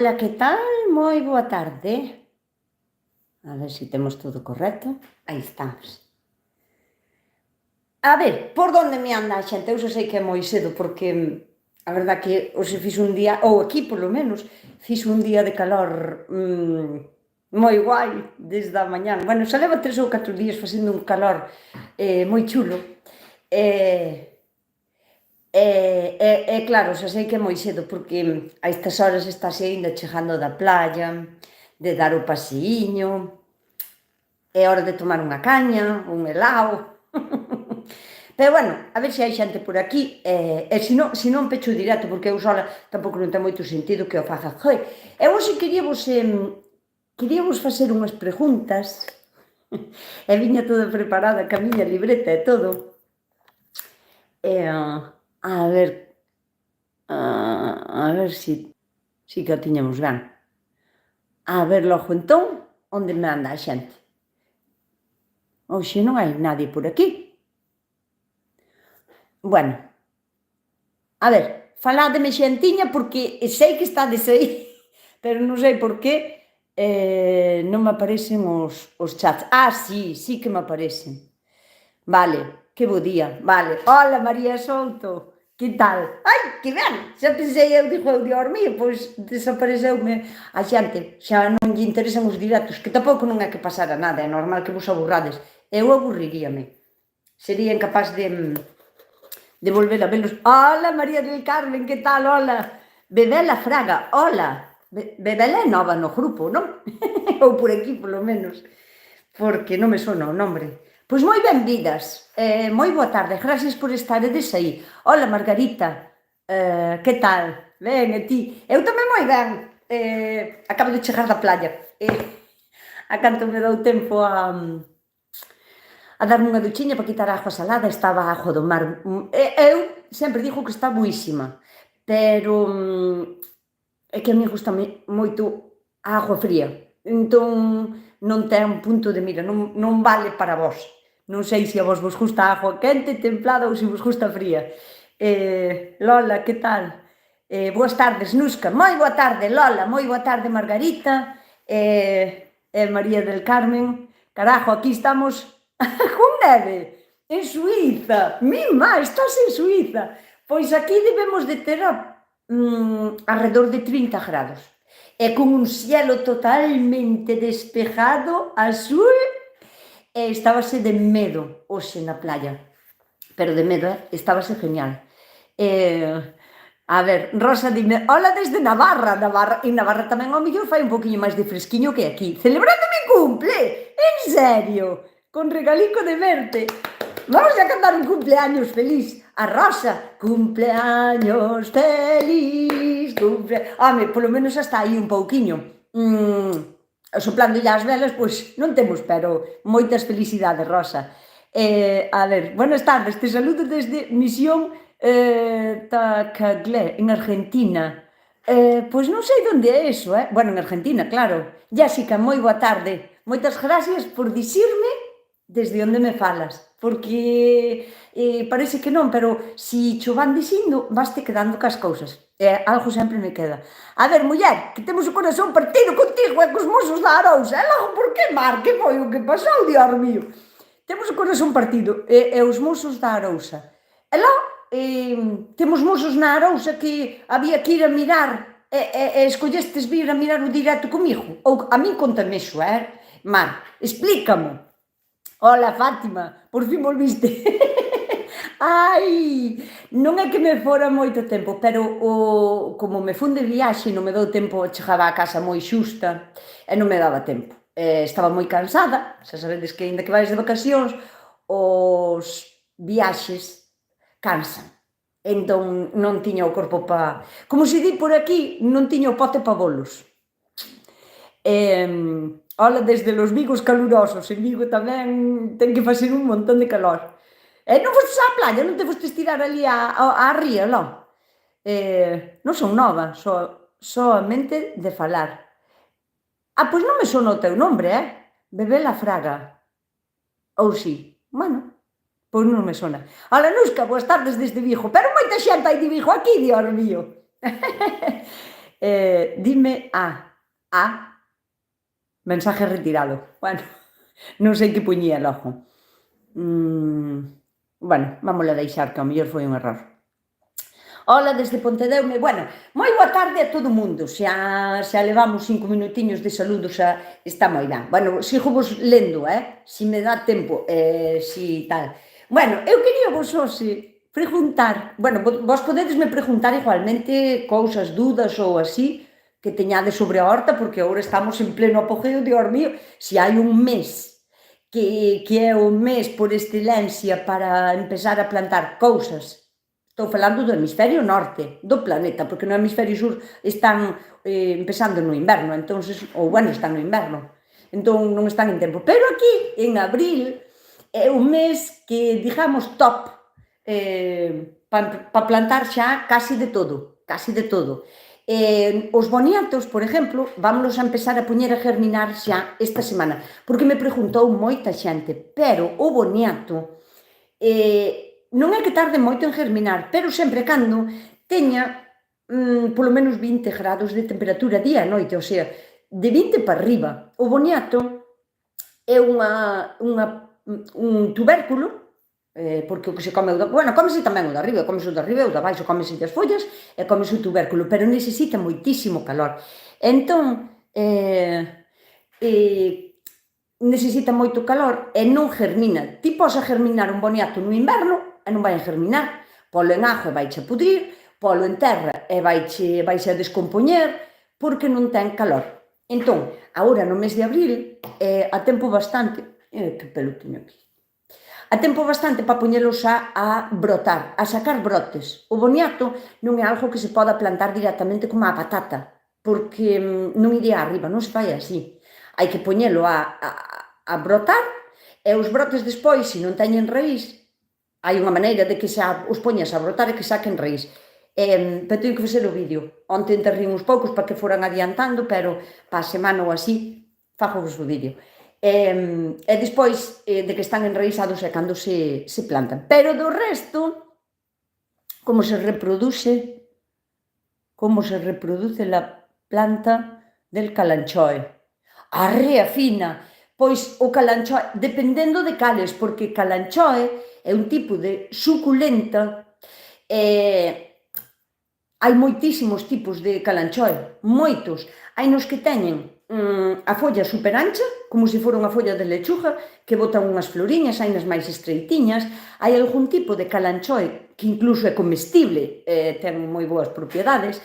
Ola, que tal? Moi boa tarde. A ver se temos todo correcto. Aí estamos. A ver, por onde me anda a xente? Eu xa sei que é moi cedo porque a verdad que hoxe fiz un día, ou aquí polo menos, fiz un día de calor moi guai desde a mañán. Bueno, xa leva 3 ou 4 días facendo un calor moi chulo. E, claro, xa sei que é moi cedo porque a estas horas estáse aínda chegando da playa, de dar o paseíño. É hora de tomar unha caña, un helado. Pero bueno, a ver se hai xente por aquí, e se non pecho directo, porque eu sola tampouco non ten moito sentido que o faga. Joi, eu hoxe queríavos facer unhas preguntas, e viña toda preparada, ca miña libreta e todo. A ver, a ver se que o tiñamos ben. A ver logo entón, onde me anda a xente? Hoxe non hai nadie por aquí. Bueno, a ver, faládeme xentiña porque sei que estades aí, pero non sei por que non me aparecen os chats. Sí que me aparecen. Vale, que bo día, vale. Hola, María Souto, que tal? Ai, que ben, xa pensei eu, digo, Dios mío, pois desapareceume a xente, xa non lle interesan os directos, que tampouco non é que pasara nada, é normal que vos aburrades. Eu aburriríame, sería incapaz de volver a velos. Hola, María del Carmen, que tal? Hola. Bebela Fraga, hola. Bebela é nova no grupo, non? Ou por aquí, polo menos, porque non me sona o nombre. Pois moi benvidas, moi boa tarde, gracias por estaredes aí. Hola, Margarita, que tal? Ben, e ti? Eu tamén moi ben, acabo de chegar da playa. A canto me dou tempo a darme unha duchiña para quitar a auga salada, estaba a auga do mar. Eu sempre digo que está buísima, pero é que a mí gusta moito a auga fría, entón non ten punto de mira, non vale para vós. Non sei se a vos gusta a auga quente, templada ou se vos gusta fría. Lola, que tal? Boas tardes, Nusca. Moi boa tarde, Lola. Moi boa tarde, Margarita. María del Carmen. Carajo, aquí estamos con neve. En Suíza. Mima, estás en Suíza. Pois aquí debemos de ter alrededor de 30 grados. E con un cielo totalmente despejado, azul, e estábase de medo hoxe na playa. Pero de medo, estábase genial. A ver, Rosa dime, hola desde Navarra. En Navarra tamén ao mellor fai un poquinho máis de fresquiño que aquí. Celebrando mi cumple, en serio, con regalico de verte. Vamos a cantar un cumpleaños feliz. A Rosa, cumpleaños feliz, Home, polo menos hasta aí un pouquiño. Soplando ya as velas, pois non temos, pero moitas felicidades, Rosa. A ver, buenas tardes, te saludo desde Misión Tacaglé, en Argentina. Pois non sei onde é eso, Bueno, en Argentina, claro. Jéssica, moi boa tarde. Moitas gracias por dicirme desde onde me falas, porque parece que non, pero si cho van dicindo, vaste quedando cas cousas. Algo sempre me queda. A ver, muller, que temos o corazón partido contigo e cos mozos da Arousa. E logo, por que, Mar? Que foi o que pasou, Dios mío? Temos o corazón partido, e os mozos da Arousa. E logo, temos mozos na Arousa que había que ir a mirar, e escollestes vir a mirar o directo comigo. Ou a min contame iso, Mar, explícamo. Hola, Fátima, por fin volviste. Ai, non é que me fora moito tempo, pero como me fun de viaxe, non me dou tempo, chegaba a casa moi xusta e non me daba tempo. Estaba moi cansada, xa sabedes que aínda que vais de vacacións, os viaxes cansan. Entón non tiña o corpo para... Como se di por aquí, non tiña o pote para bolos. Hola desde los Vigos calurosos. En Vigo tamén ten que facer un montón de calor. Non fostes á playa, non te fostes tirar ali á ría, non? Non son nova, soamente de falar. Pois non me sona o teu nombre, Bebela Fraga. Ou si? Bueno, pois non me sona. Hola, Nusca, boas tardes desde Vigo. Pero moita xente hai de Vigo aquí, Dios mío. Dime mensaje retirado. Bueno, non sei que puñía logo. Bueno, vámola deixar, que ao mellor foi un error. Ola, desde Pontedeume. Bueno, moi boa tarde a todo o mundo. Xa levamos 5 minutiños de saludo, xa está moi ben. Bueno, sigo vos lendo, si me dá tempo, si tal. Bueno, eu quería vos hoxe preguntar, bueno, vos podedesme preguntar igualmente cousas, dúdas ou así que teñades sobre a horta, porque agora estamos en pleno apogeo, Dios mío, se hai un mes que é o mes por excelencia para empezar a plantar cousas. Estou falando do hemisferio norte do planeta, porque no hemisferio sur están empezando no inverno, entonces, ou bueno, están no inverno, entón non están en tempo. Pero aquí, en abril, é un mes que, digamos, top para plantar xa casi de todo, casi de todo. Os boniatos, por exemplo, vámonos a empezar a poñer a germinar xa esta semana, porque me preguntou moita xente, pero o boniato non é que tarde moito en germinar, pero sempre cando teña polo menos 20 grados de temperatura día e noite, o sea, de 20 para arriba. O boniato é un tubérculo, porque o que se come, bueno, comese tamén o de arriba, comese o de arriba e o de baixo, comese as follas e comese o tubérculo, pero necesita moitísimo calor. Entón, necesita moito calor e non germina. Ti podes germinar un boniato no inverno e non vai a germinar. Polo en agua e vaiche a pudrir, polo en terra e vaiche a descompoñer, porque non ten calor. Entón, agora no mes de abril, a tempo bastante, que pelo teño aquí, a tempo bastante para poñelos a brotar, a sacar brotes. O boniato non é algo que se poda plantar directamente como a patata, porque non iría arriba, non se fai así. Hai que poñelo a brotar, e os brotes despois, se non teñen raíz, hai unha maneira de que os poñas a brotar e que saquen raíz. Pero teño que facer o vídeo. Onte enterrín uns poucos para que foran adiantando, pero para a semana ou así fago vos o vídeo. E despois de que están enraizados é cando se plantan. Pero do resto, como se reproduce la planta del calanchoe. Arrea fina! Pois o calanchoe, dependendo de cales, porque calanchoe é un tipo de suculenta. Hai moitísimos tipos de calanchoe, moitos. Hai nos que teñen a folla super ancha, como se fora unha folla de lechuga, que botan unhas floriñas, hai nas máis estreitiñas. Hai algún tipo de calanchoe que incluso é comestible, ten moi boas propiedades,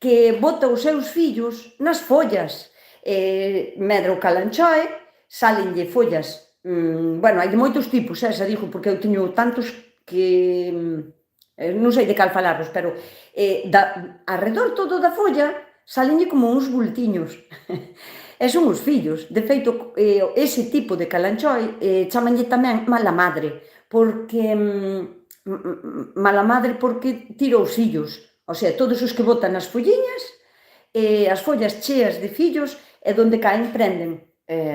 que bota os seus fillos nas follas. Medra o calanchoe, salenlle follas, bueno, hai de moitos tipos, xa digo, porque eu teño tantos que non sei de cal falarvos, pero arredor todo da folla salenlle como uns bultiños e son os fillos. De feito, ese tipo de calanchoe chamanlle tamén mala madre, porque tira os fillos, o sea, todos os que botan as folliñas, as follas cheas de fillos, e donde caen prenden,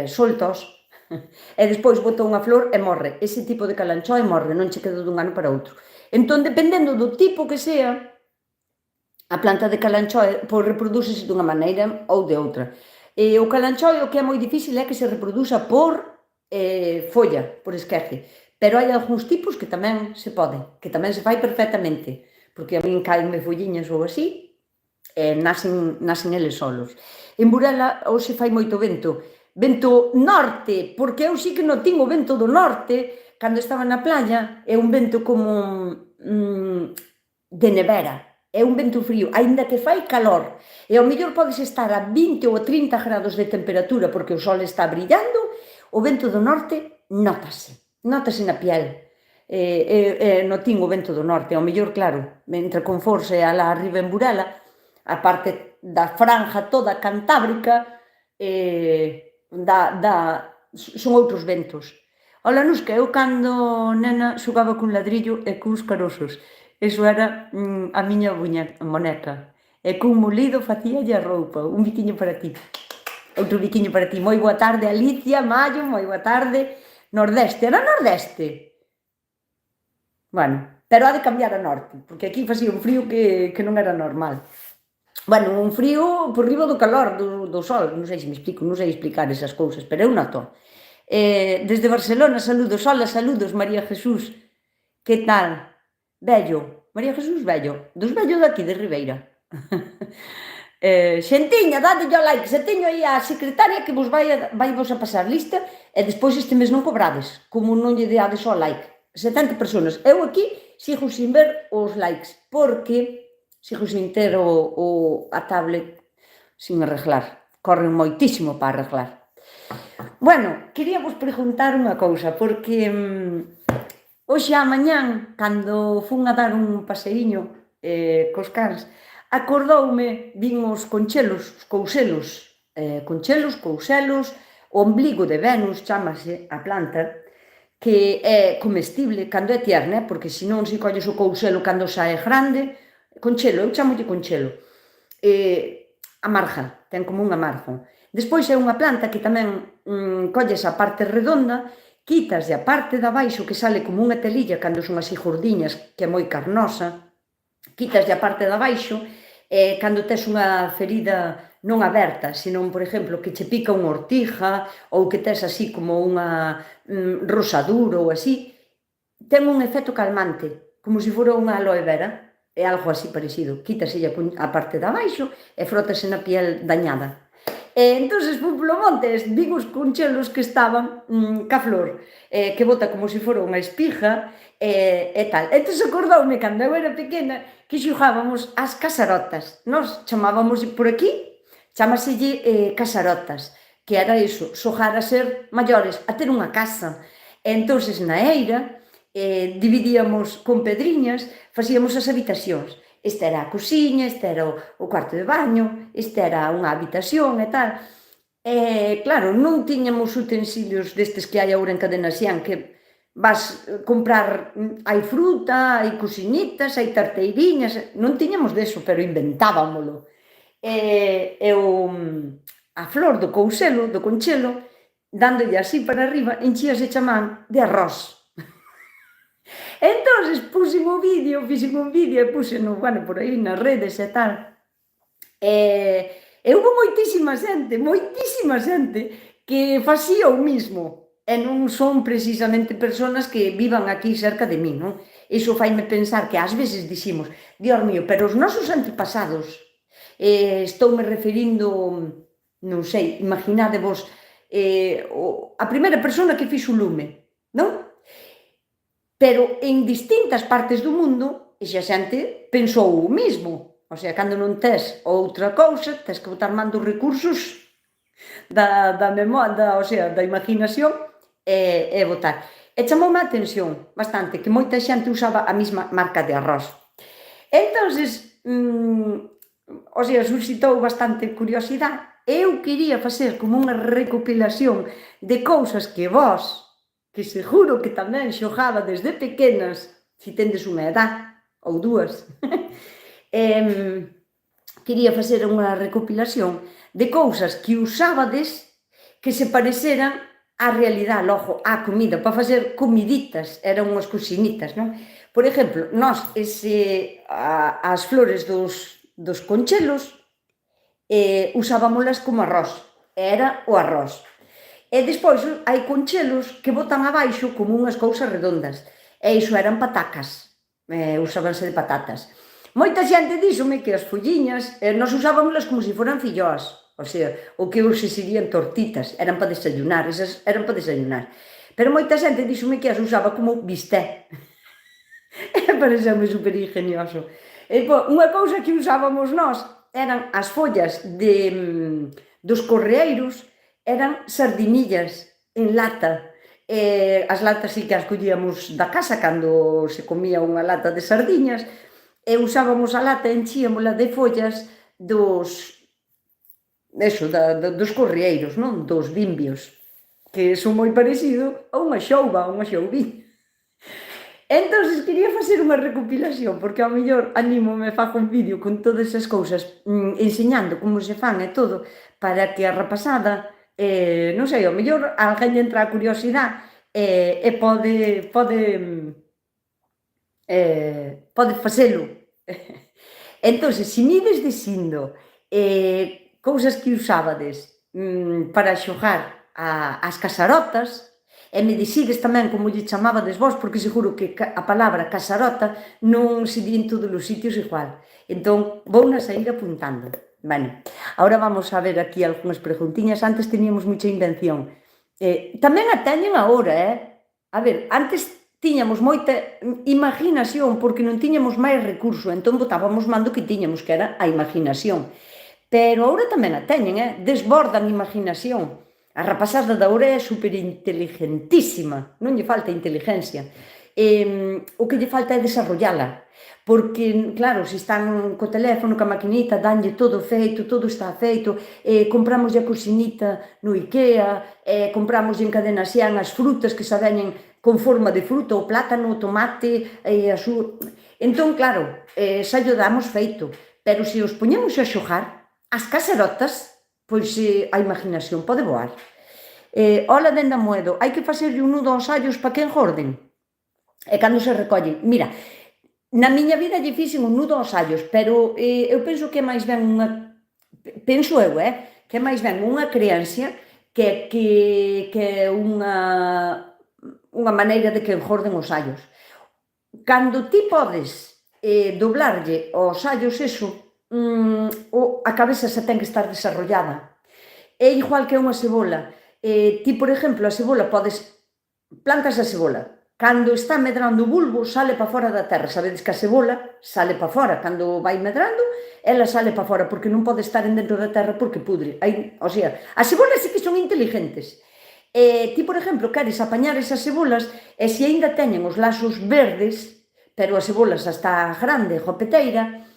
soltos, e despois bota unha flor e morre. Ese tipo de calanchoe morre, non che queda dun ano para outro. Entón, dependendo do tipo que sea, a planta de calanchoe reprodúcese dunha maneira ou de outra. O calanchoe, o que é moi difícil é que se reproduza por folla, por esquece. Pero hai algúns tipos que tamén se pode, que tamén se fai perfectamente, porque a min caenme folliñas ou así, nacen eles solos. En Burela hoxe fai moito vento norte, porque eu sí que non tiño vento do norte. Cando estaba na playa, é un vento como de nevera, é un vento frío, aínda que fai calor, e ao mellor podes estar a 20 ou a 30 grados de temperatura porque o sol está brillando, o vento do norte notase na piel. Notín o vento do norte, ao mellor, claro, entre Conforse e alá arriba en Burela, a parte da franja toda cantábrica, son outros ventos. Ola, nos que eu cando nena xogaba cun ladrillo e cuns caroxos. Eso era a miña moneca. E cun molido facíalle a roupa. Un biquiño para ti. Outro biquiño para ti. Moi boa tarde, Alicia, Maio, moi boa tarde. Nordeste, era Nordeste? Bueno, pero ha de cambiar a norte, porque aquí facía un frío que non era normal. Bueno, un frío por riba do calor, do sol, non sei se me explico, non sei explicar esas cousas, pero eu noto. Desde Barcelona, saludos, hola, saludos, María Jesús, que tal? Bello, María Jesús Bello, dos vellos daqui de Ribeira. Xentiña, dadelle ao like, se teño aí a secretaria que vai vos a pasar lista e despois este mes non cobrades, como non lle deades ao like. 70 personas. Eu aquí sigo sin ver os likes, porque sigo sin ter a tablet sin arreglar. Corren moitísimo para arreglar. Bueno, quería vos preguntar unha cousa, porque hoxe á mañán, cando fun a dar un paseíño cos cans, acordoume, vin os conchelos, os couselos, couselos, o ombligo de Venus, chámase a planta, que é comestible cando é tierna, porque senón se colles o couselo cando xa é grande, conchelo, eu chamolle conchelo, amarga, ten como un amargo. Despois é unha planta que tamén colles a parte redonda, quitas a parte de abaixo que sale como unha telilla cando son así gordiñas, que é moi carnosa, quitas a parte de abaixo, cando tes unha ferida non aberta, senón, por exemplo, que che pica unha ortiga ou que tes así como unha rosadura ou así, ten un efecto calmante, como se fora unha aloe vera, é algo así parecido. Quítase a parte de abaixo e frótase na piel dañada. Entonces, fui polo monte, vin os conchelos que estaban ca flor, que bota como se fora unha espiga e tal. Entón, acordoume, cando eu era pequena, que xogábamos ás casarotas. Nos chamábamos por aquí, chamaselle casarotas, que era iso, xogar a ser maiores, a ter unha casa. Entón, na eira, dividíamos con pedriñas, facíamos as habitacións. Esta era a cociña, este era o cuarto de baño, esta era unha habitación e tal. Claro, non tiñamos utensilios destes que hai agora en Cadena Xián, que vas comprar, hai fruta, hai cociñitas, hai tarteiriñas, non tiñamos deso, pero inventábamolo. A flor do couselo, do conchelo, dándolle así para arriba, enchíase chamán de arroz. Entón, fixen un vídeo e puxeno, bueno, por aí nas redes e tal. E houve moitísima xente que facía o mismo. E non son precisamente persoas que vivan aquí cerca de mí, non? Iso faime pensar que ás veces diximos, Dios mío, pero os nosos antepasados, estoume referindo, non sei, imaginádevos a primeira persona que fixo o lume, non? Pero en distintas partes do mundo, esa xente pensou o mesmo. O sea, cando non tes outra cousa, tes que botar man dos recursos da imaginación e botar. E chamoume a atención bastante que moita xente usaba a mesma marca de arroz. Entón, suscitou bastante curiosidade. Eu quería facer como unha recopilación de cousas que vós, que seguro que tamén xogaba desde pequenas, se tendes unha edad, ou dúas, quería facer unha recopilación de cousas que usábades que se pareceran á realidade, logo, á comida, para facer comiditas, eran unhas cociñitas, non? Por exemplo, nós, as flores dos conchelos, usábamolas como arroz, era o arroz. E despois hai conchelos que botan abaixo como unhas cousas redondas, e iso eran patacas, usábanse de patatas. Moita xente díxome que as folliñas, nós usábamolas como se foran filloas, o sea, o que hoxe serían tortitas, eran para desayunar, esas eran para desayunar. Pero moita xente díxome que as usaba como bisté. E pareceume super ingenioso. Unha cousa que usábamos nós eran as follas dos correeiros, eran sardinillas en lata. As latas sí que as collíamos da casa cando se comía unha lata de sardiñas, e usábamos a lata, enchíamola de follas dos correeiros, non? Dos bimbios, que son moi parecido a unha xouba, a unha xoubiña. Entón, quería facer unha recopilación, porque ao mellor anímome, fago un vídeo con todas esas cousas, enseñando como se fan e todo, para que a rapazada, non sei, ao mellor alguén lle entra a curiosidade e pode facelo. Entón, se me ides dicindo cousas que usábades para xogar as casarotas, e me dicides tamén como lle chamabades vós, porque seguro que a palabra casarota non se di en todos os sitios igual. Entón, vou na sair apuntando. Bueno, agora vamos a ver aquí algunhas preguntiñas. Antes teníamos mucha invención. Tamén a teñen agora, A ver, antes tiñamos moita imaginación porque non tiñamos máis recurso, entón botábamos mando que tiñamos, que era a imaginación. Pero agora tamén a teñen, desbordan imaginación. A rapazada de agora é superinteligentísima, non lle falta inteligencia. O que lle falta é desarrollala, porque, claro, se están co teléfono, ca maquinita, danlle todo feito, todo está feito, compramos a cosinita no Ikea, compramos en cadena Xian as frutas que xa veñen con forma de fruta, o plátano, o tomate, Entón, claro, xa lle damos feito, pero se os poñemos a xogar, as caserotas, pois a imaginación pode voar. Ola dende a Moedo, hai que facerlle un nudo aos allos para que engorden? E cando se recollen? Mira, na miña vida lle fixen un nudo aos allos, pero eu penso que é máis ben unha... Penso eu, que é máis ben unha creencia que unha maneira de que engorden os allos. Cando ti podes doblarlle aos allos eso, a cabeza xa ten que estar desarrollada. É igual que unha cebola. Ti, por exemplo, a cebola podes... Plantas a cebola. Cando está medrando o bulbo, sale para fora da terra. Sabedes que a cebola sale para fora. Cando vai medrando, ela sale para fora, porque non pode estar dentro da terra porque pudre. O sea, as cebolas sí que son inteligentes. Ti, por exemplo, queres apañar esas cebolas e se aínda teñen os laxos verdes, pero a cebola xa está grande, jopeteira,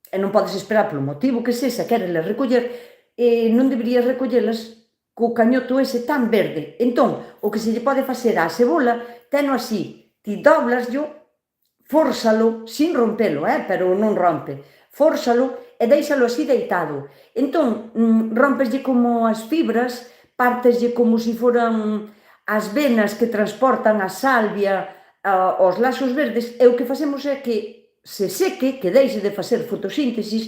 e non podes esperar polo motivo que sexa, querelas recoller, non deberías recollelas co cañoto ese tan verde. Entón, o que se lle pode facer á cebola, teno así, ti doblaslo, fórzalo, sin rompelo, pero non rompe, fórzalo e deixalo así deitado. Entón, rompeslle como as fibras, parteslle como se foran as venas que transportan a salvia aos laxos verdes, e o que facemos é que se seque, que deixe de facer fotosíntesis,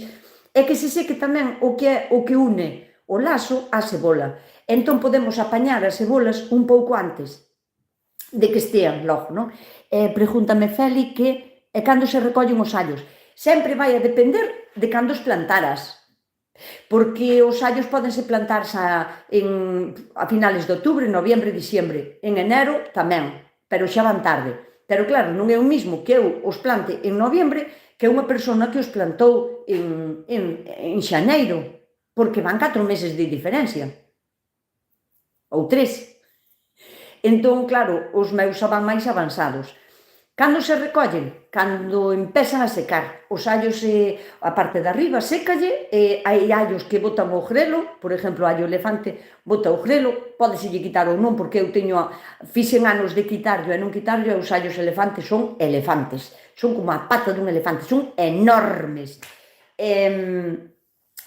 e que se seque tamén o que une o laxo á cebola. Entón podemos apañar as cebolas un pouco antes de que estean logo, non? Pregúntame Feli que cando se recollen os allos. Sempre vai a depender de cando os plantaras, porque os allos podense plantar a finales de outubro, noviembre, diciembre. En enero tamén, pero xa van tarde. Pero claro, non é o mismo que eu os plante en noviembre que unha persona que os plantou en xaneiro, porque van 4 meses de diferencia. Ou 3. Entón, claro, os meus xa van máis avanzados. Cando se recollen? Cando empezan a secar. Os allos, a parte de arriba, sécalle, hai allos que botan o grelo, por exemplo, o allo elefante bota o grelo, podeselle quitar ou non, porque eu fixen anos de quitarlo e non quitarlo, e os allos elefantes son elefantes. Son como a pata dun elefante, son enormes.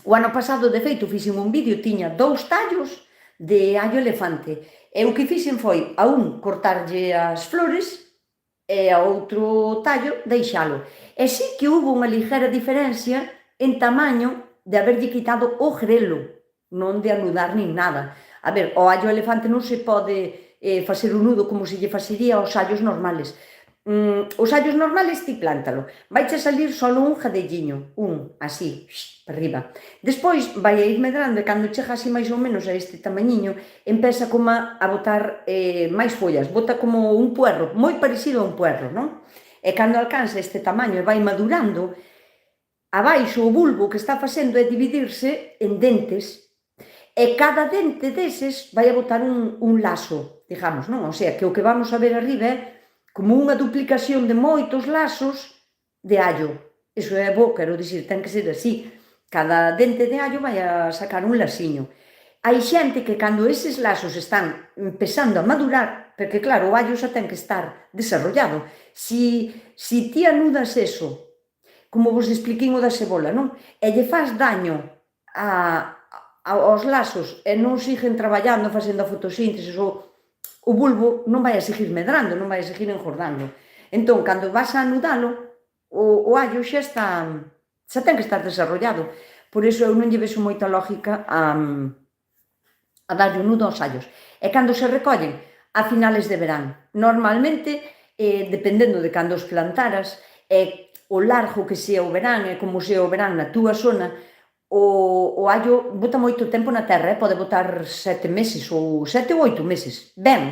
O ano pasado, de feito, fixen un vídeo, tiña 2 tallos de allo elefante. E o que fixen foi a un cortarlle as flores e a outro tallo deixalo. E sí que hubo unha ligeira diferencia en tamaño de haberlle quitado o grelo, non de anudar nin nada. A ver, o allo elefante non se pode facer un nudo como se lle facería aos allos normales. Os allos normales ti plántalo, vaiche salir só un jadelliño, así, para arriba. Despois vai a ir medrando e cando chega así máis ou menos a este tamañiño, empeza como a botar máis follas, bota como un puerro, moi parecido a un puerro, non? E cando alcanza este tamaño e vai madurando, abaixo o bulbo que está facendo é dividirse en dentes, e cada dente deses vai a botar un lazo, digamos, non? O sea, que o que vamos a ver arriba é como unha duplicación de moitos laxos de allo. Iso é bo, quero dicir, ten que ser así. Cada dente de allo vai a sacar un laxiño. Hai xente que cando eses laxos están empezando a madurar, porque claro, o allo xa ten que estar desarrollado. Si ti anudas eso, como vos expliquín o da cebola, non? E lle faz daño aos laxos e non siguen traballando, facendo a fotosíntesis o bulbo non vai a seguir medrando, non vai a seguir engordando. Entón, cando vas a anudalo, o allo xa xa ten que estar desarrollado. Por iso eu non lle vexo moita lógica a darlle un nudo aos allos. E cando se recollen? A finales de verán. Normalmente, dependendo de cando os plantaras, o largo que sea o verán, e como sea o verán na túa zona, o allo bota moito tempo na terra, pode botar 7 meses ou 7 ou 8 meses. Ben,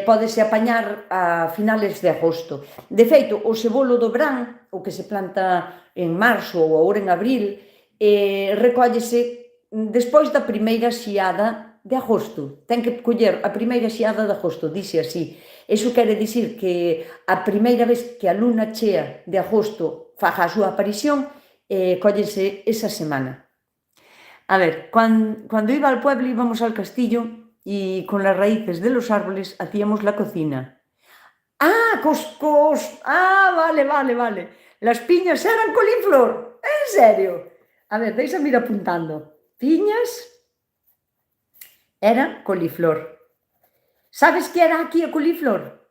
pódese apañar a finales de agosto. De feito, o cebolo do verán, o que se planta en marzo ou agora en abril, recóllese despois da primeira xiada de agosto. Ten que coller a primeira xiada de agosto, dixe así. Iso quere dicir que a primeira vez que a luna chea de agosto faga a súa aparición, cóllense esa semana. A ver, cuando iba al pueblo íbamos al castillo y con las raíces de los árboles hacíamos la cocina. Ah, vale. Las piñas eran coliflor. ¿En serio? A ver, déixame ir apuntando. Piñas era coliflor. Sabes que era aquí a coliflor?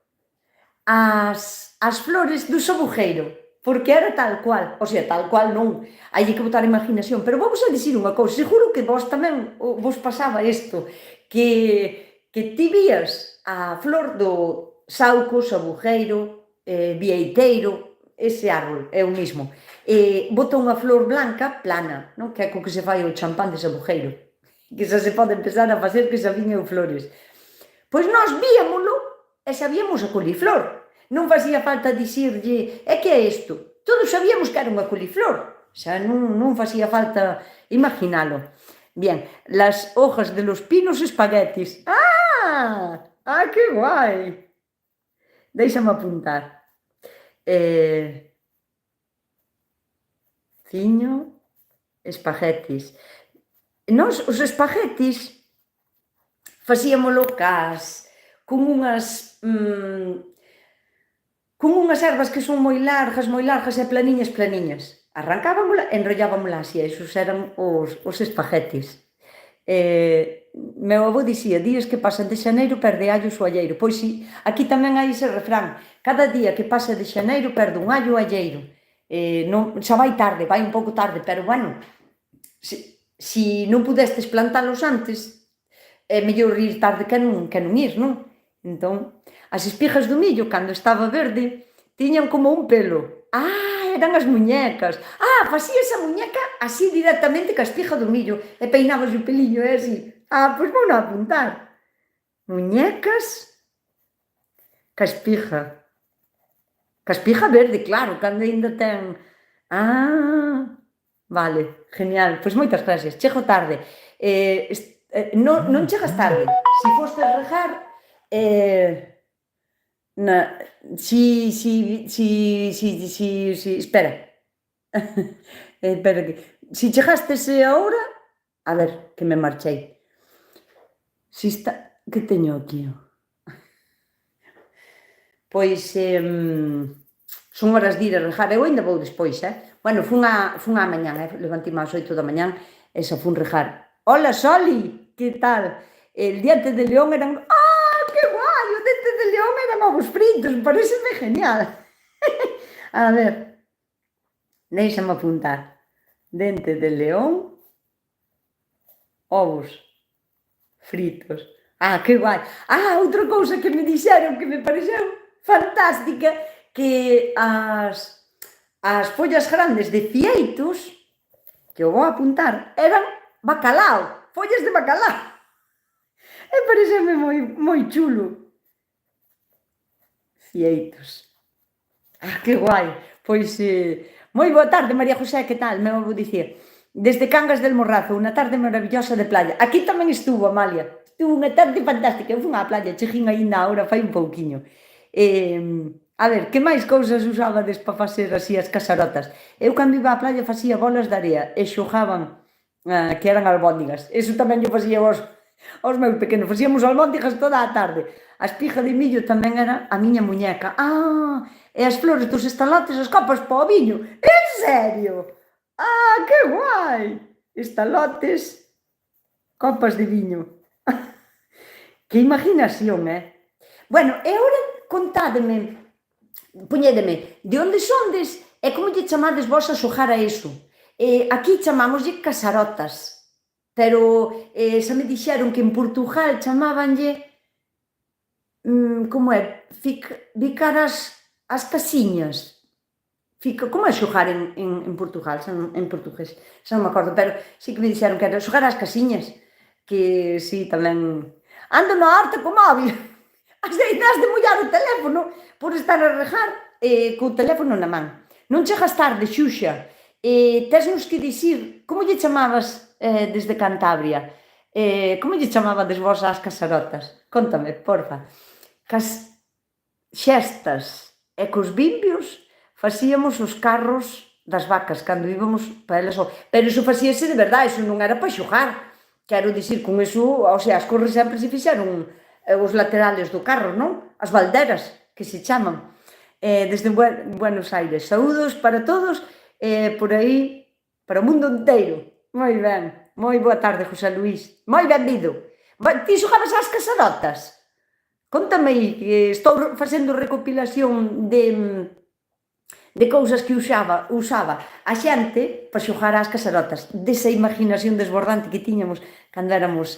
As flores do sabujeiro. Porque era tal cual, o sea, tal cual non, hai que botar imaginación, pero vamos a dicir unha cousa, seguro que vos tamén vos pasaba isto, que ti vías a flor do sauco, sabujeiro, vieiteiro, ese árbol é o mismo, bota unha flor blanca plana, non? Que é co que se fai o champán de sabujeiro, que xa se pode empezar a facer que xa viñen flores. Pois nós víamolo e sabíamos a coliflor. Non facía falta dicirlle, que é isto? Todos sabíamos que era unha coliflor. Xa non facía falta imaginalo. Bien, las hojas de los pinos espaguetis. ¡Ah! ¡Que guai! Déixame apuntar. Ciño, espaguetis. Nós, os espaguetis, facíamolo con unhas herbas que son moi largas e planiñas. Arrancábamola e enrollábamola así, esos eran os espaguetis. Meu avó dicía, días que pasan de xaneiro perde allos o alleiro. Pois si, aquí tamén hai ese refrán, cada día que pasa de xaneiro perde un allo o alleiro. Xa vai tarde, vai un pouco tarde, pero bueno, si non pudestes plantalos antes, é mellor ir tarde que non ir, non? Entón, as espigas do millo, cando estaba verde, tiñan como un pelo. Eran as muñecas. Facías a muñeca así directamente ca espiga do millo e peinabas o peliño, así. Pois vou non apuntar. Muñecas ca espiga. Ca espiga verde, claro, cando ainda ten... Vale, genial. Pois moitas gracias. Chego tarde. Non chegas tarde. Si fostes regar... espera. Espera, si chegastes agora, a ver, que me marchei. Que teño aquí? Pois son horas de ir a regar, eu ainda vou despois, Bueno, fun a mañán, levantime ás 8 da mañán e xa fun regar. Hola, Soli, que tal? El diente de león eran... ¡Que guai! O dente de león eran ovos fritos, pareceme genial. A ver, déixame apuntar. Dente de león, ovos fritos. Que guai. Outra cousa que me dixeron que me pareceu fantástica, que as follas grandes de fieitos, que eu vou apuntar, eran bacalao, follas de bacalao. E pareceme moi chulo. Fieitos. Que guai. Pois, moi boa tarde, María José, que tal? Meu avó dicía, desde Cangas del Morrazo, unha tarde maravillosa de playa. Aquí tamén estuvo, Amalia. Estuvo unha tarde fantástica. Eu fui á playa, cheguín aínda agora, fai un pouquiño. A ver, que máis cousas usabades para facer así as casarotas? Eu, cando iba á playa, facía bolas de area e xogaban que eran albóndigas. Eso tamén yo facía aos meus pequenos, facíamos albóndigas toda a tarde. A espiga de millo tamén era a miña muñeca. E as flores dos estalotes, as copas para o viño. En serio? Que guai! Estalotes, copas de viño. Que imaginación, Bueno, e agora contádeme, poñédeme, de onde sondes E como lle chamades vos a xogar a iso? Aquí chamámoslle casarotas, pero xa me dixeron que en Portugal chamábanlle, como é, bicar as casiñas. Como é xogar en Portugal, en portugués, xa non me acordo, pero sí que me dixeron que era xogar ás casiñas, que sí, tamén... Ando no horta co móvil, as deitas de mollar o teléfono por estar a regar co teléfono na man. Non chegas tarde, Xuxa, tesnos que dicir, como lle chamabas desde Cantabria? Como lle chamabades vos ás casarotas? Cóntame, porfa. Cas xestas e cos bimbios facíamos os carros das vacas cando íbamos para elas. Pero iso facíase de verdade, iso non era para xogar. Quero dicir, con iso, o sea, as corres sempre se fixeron os laterales do carro, non? As balderas, que se chaman. Desde Buenos Aires. Saúdos para todos, por aí, para o mundo inteiro. Moi ben, moi boa tarde, José Luís. Moi benvido. Ti xogabas ás casarotas? Contame aí, que estou facendo recopilación de cousas que usaba a xente para xogar ás casarotas, desa imaginación desbordante que tiñamos cando éramos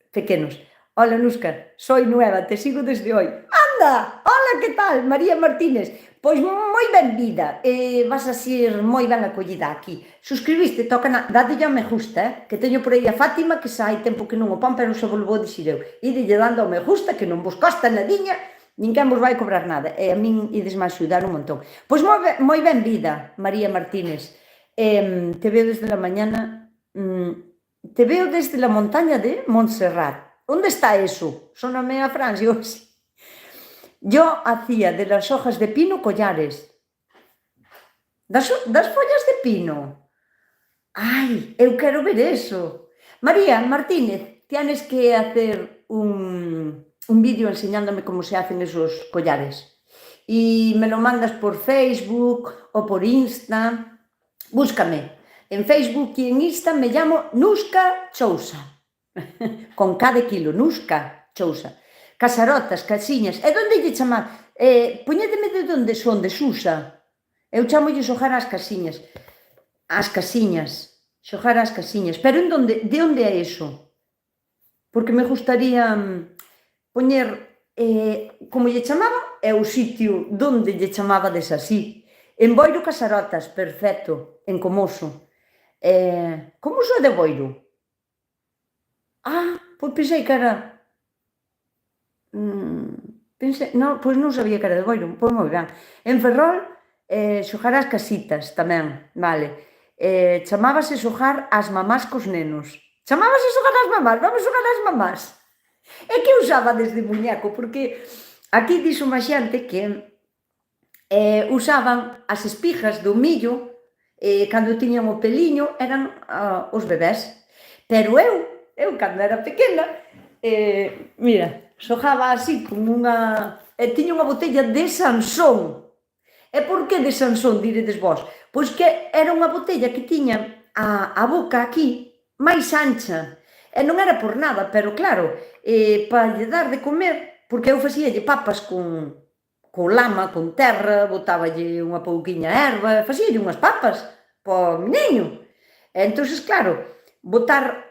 pequenos. Hola, Nusca, soy nueva, te sigo desde hoy. Anda, hola, que tal? María Martínez. Pois moi benvida, vas a ser moi ben acollida aquí. Suscribiste, dadelle a me gusta, que teño por aí a Fátima, que xa hai tempo que non o pon, pero xa volvo a dicir eu. Idelle dando a me gusta, que non vos costa nadiña, ninguén vos vai cobrar nada, e a min ides me axudar un montón. Pois moi benvida, María Martínez. Te veo desde la mañana, te veo desde la montaña de Montserrat. ¿Dónde está eso? Sóname a Francia. Yo hacía de las hojas de pino collares. Das follas de pino. Ai, eu quero ver eso. María Martínez, tienes que hacer un vídeo enseñándome cómo se hacen esos collares. Y me lo mandas por Facebook o por Insta. Búscame. En Facebook y en Insta me llamo Nusca Chousa. Con K de kilo, Nusca Chousa. Casarotas, casiñas. E onde lle chamar? Poñédeme de onde son, de Susa. Eu chamolle xogar ás casiñas. As casiñas. Xogar ás casiñas. Pero de onde é eso? Porque me gustaría poñer como lle chamaba é o sitio donde lle chamabades así. En Boiro Casarotas, perfecto. En Comoso. Comoso é de Boiro? Pois pensei que era... pois non sabía que era de Boiro, pois moi ben. En Ferrol, xogar ás casitas tamén, vale. Chamábase xogar ás mamás cos nenos. Chamábase xogar ás mamás, vamos xogar ás mamás. É que usaba desde muñeco, porque aquí dixo má xente que usaban as espigas do millo, cando tiñan o peliño, eran os bebés. Pero eu cando era pequena, mira, xogaba así como unha... tiña unha botella de Sansón. E por que de Sansón, diredes vos? Pois que era unha botella que tiña a boca aquí máis ancha. E non era por nada, pero claro, para lle dar de comer, porque eu facíalle papas con lama, con terra, botáballe unha pouquiña erva, facíalle unhas papas para o meniño. E entón, claro, botar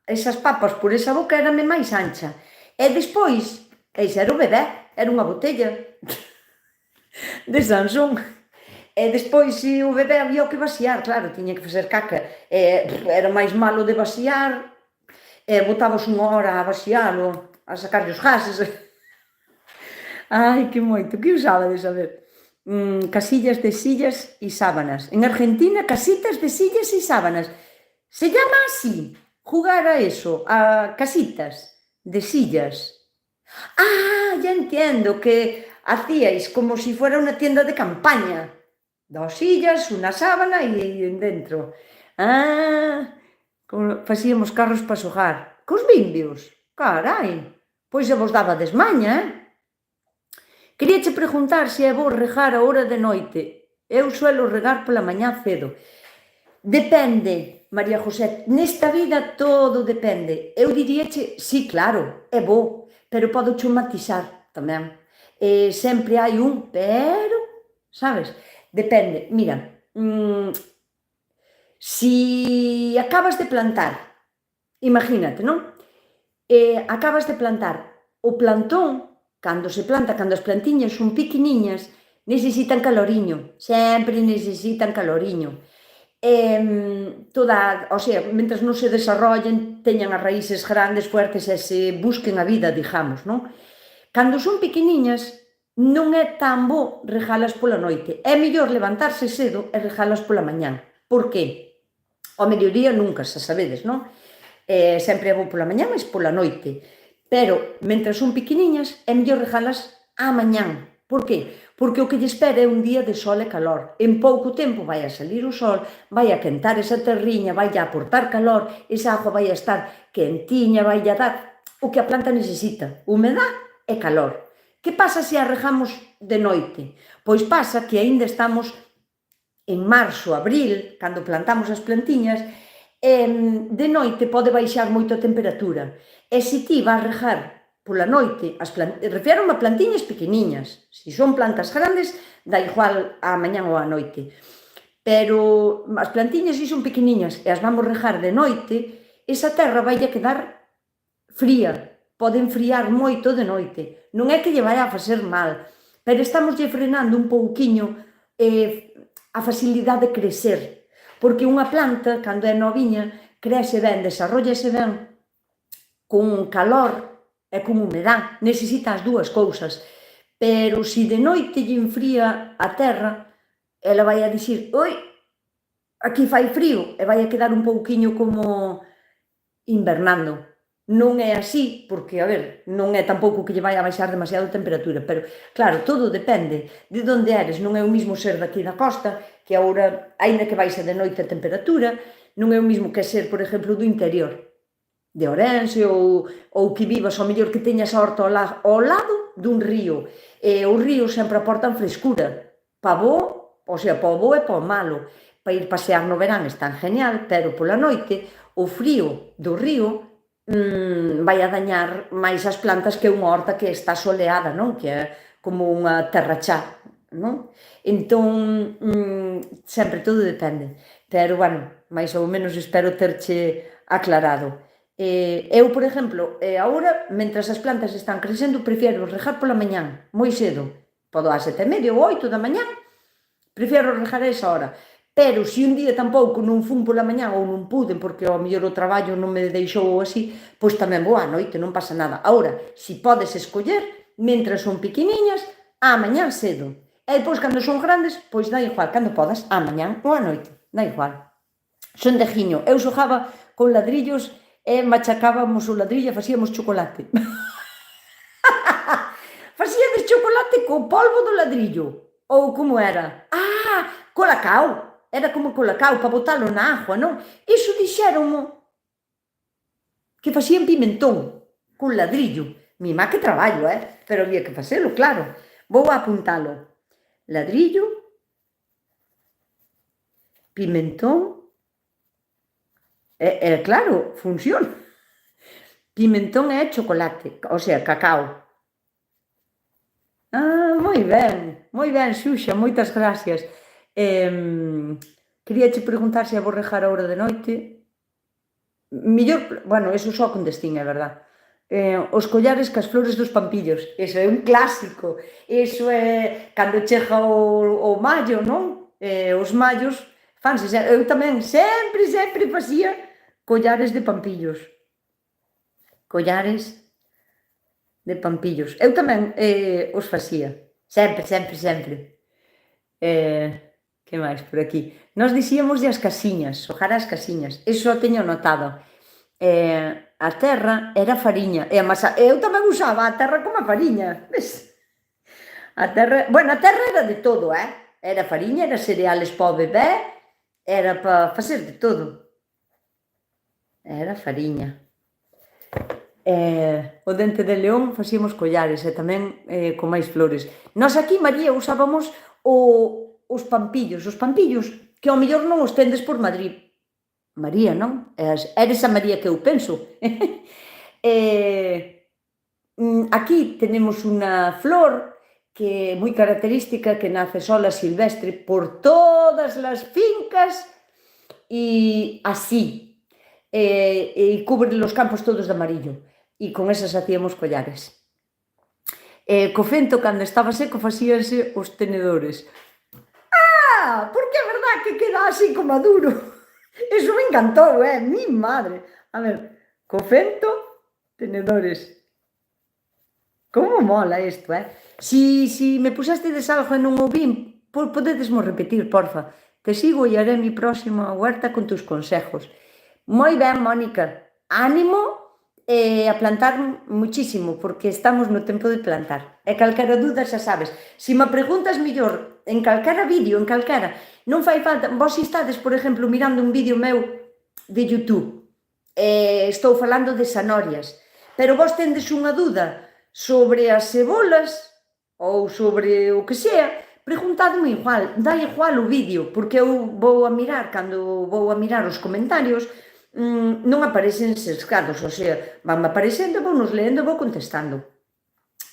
esas papas por esa boca érame máis ancha. E despois, ese era o bebé, era unha botella de Sansón. E despois, se o bebé había que vaciar, claro, tiña que facer caca. Era máis malo de vaciar, botabas unha hora a vacialo, a sacarlle os gases. Ai, que moito, que usabades, a ver? Casillas de sillas e sábanas. En Argentina, casitas de sillas e sábanas. Se llama así, jugar a eso, a casitas de sillas. Ya entiendo, que hacíais como si fuera una tienda de campaña. 2 sillas, unha sábana e dentro. Facíamos carros para xogar. Cos bimbios? Carai, pois xa vos daba desmaña, Queríache preguntar se é bo regar a hora de noite. Eu suelo regar pola mañá cedo. Depende, María José, nesta vida todo depende. Eu diríache, sí, claro, é bo, pero podo matizar tamén. Sempre hai un pero, sabes? Depende, mira, si acabas de plantar, imagínate, non? Acabas de plantar o plantón, cando se planta, cando as plantiñas son pequeniñas, necesitan caloriño, sempre necesitan caloriño. O sea, mentres non se desarrollen, teñan as raíces grandes, fuertes e se busquen a vida, digamos, non? Cando son pequeniñas, non é tan bo regalas pola noite. É mellor levantarse cedo e regalas pola mañán. Por que? Ao mediodía nunca, xa sabedes, non? Sempre é bo pola mañá, mas pola noite. Pero, mentre son pequeniñas, é mellor regalas á mañán. Por que? Porque o que lle espera é un día de sol e calor. En pouco tempo vai a salir o sol, vai a quentar esa terriña, vai a aportar calor, esa agua vai a estar quentiña, vai a dar o que a planta necesita, humedad e calor. Que pasa se a regamos de noite? Pois pasa que aínda estamos en marzo, abril, cando plantamos as plantiñas, de noite pode baixar moito a temperatura. E se ti vas regar pola noite, refiero a plantiñas pequeniñas, se son plantas grandes, dá igual a mañán ou a noite. Pero as plantiñas se son pequeniñas e as vamos regar de noite, esa terra vai a quedar fría, pode enfriar moito de noite. Non é que lle vai a facer mal, pero estamos lle frenando un pouquiño a facilidade de crecer, porque unha planta, cando é noviña, crece ben, desarrollase ben, con calor e con humedad, necesita as dúas cousas. Pero se de noite lle enfría a terra, ela vai a dicir, oi, aquí fai frío, e vai a quedar un pouquiño como invernando. Non é así, porque, a ver, non é tampouco que lle vai a baixar demasiado a temperatura, pero, claro, todo depende de onde eres. Non é o mismo ser daqui da costa, que agora, aínda que baixa de noite a temperatura, non é o mismo que ser, por exemplo, do interior, de Ourense, ou que vivas, ao mellor que teñas a horta ao lado dun río, e os ríos sempre aportan frescura, pa bo, o sea, pa o bo e pa o malo. Para ir pasear no verán están genial, pero pola noite o frío do río vai a dañar máis as plantas que unha horta que está soleada, non? Que é como unha terra chá, non? Entón, sempre todo depende. Pero, bueno, máis ou menos espero terche aclarado. Eu, por exemplo, agora, mentras as plantas están crecendo, prefiero regar pola mañán, moi cedo. Podo ás 7:30 ou 8 da mañán, prefiero regar a esa hora. Pero se un día tampouco non fun pola mañán ou non pude, porque ao mellor o traballo non me deixou ou así, pois tamén vou á noite, non pasa nada. Agora, se podes escoller, mentras son pequeniñas, á mañán cedo. E depois, cando son grandes, pois dá igual, cando podas, á mañán ou á noite, dá igual. Son de giño. Eu xogaba con ladrillos e machacábamos o ladrillo e facíamos chocolate. Facíades chocolate co polvo do ladrillo. Ou como era? Colacao. Era como colacao, para botalo na agua, non? Iso dixéronmo que facían pimentón con ladrillo. Mima que traballo, pero había que facelo, claro. Vou a apuntalo. Ladrillo, pimentón, claro, funciona. Pimentón é chocolate, o sea, cacao. Moi ben, Xuxa, moitas gracias. Quería che preguntar se a vou regar a hora de noite. Millor, bueno, eso só con destín, é verdad. Os collares cas flores dos pampillos, eso é un clásico. Eso é cando chega o maio, non? Os maios fanse, eu tamén sempre facía collares de pampillos. Collares de pampillos. Eu tamén os facía. Sempre. Que máis por aquí? Nós dicíamos as casiñas, xogar as casiñas. Eso teño notado. A terra era fariña. E a masa, eu tamén usaba a terra como a fariña. Ves? A terra era de todo, Era fariña, era cereales para o bebé, era para facer de todo. Era fariña. O dente de león facíamos collares e tamén con máis flores. Nós aquí, María, usábamos os pampillos, que ao mellor non os tendes por Madrid. María, non? Eres a María que eu penso. Aquí tenemos unha flor que é moi característica, que nace sola silvestre por todas as fincas e así, e cubre os campos todos de amarillo, e con esas hacíamos collares. Co fento, cando estaba seco, facíanse os tenedores. Porque é verdad que queda así como duro. Eso me encantou, mi madre. A ver, co fento, tenedores. Como mola isto, Si me puxastedes algo e non o vin, podedesmo repetir, porfa. Te sigo e haré mi próxima huerta con tus consejos. Moi ben, Mónica. Ánimo a plantar muchísimo, porque estamos no tempo de plantar. E calquera dúda xa sabes. Si me preguntas mellor en calquera vídeo, en calquera, non fai falta. Vos estades, por exemplo, mirando un vídeo meu de YouTube. Estou falando de zanorias. Pero vos tendes unha dúda sobre as cebolas ou sobre o que sea, preguntadme igual, dá igual o vídeo, porque eu vou a mirar, cando vou a mirar os comentarios, non aparecen sesgados, o sea, van aparecendo, vou nos leendo e vou contestando.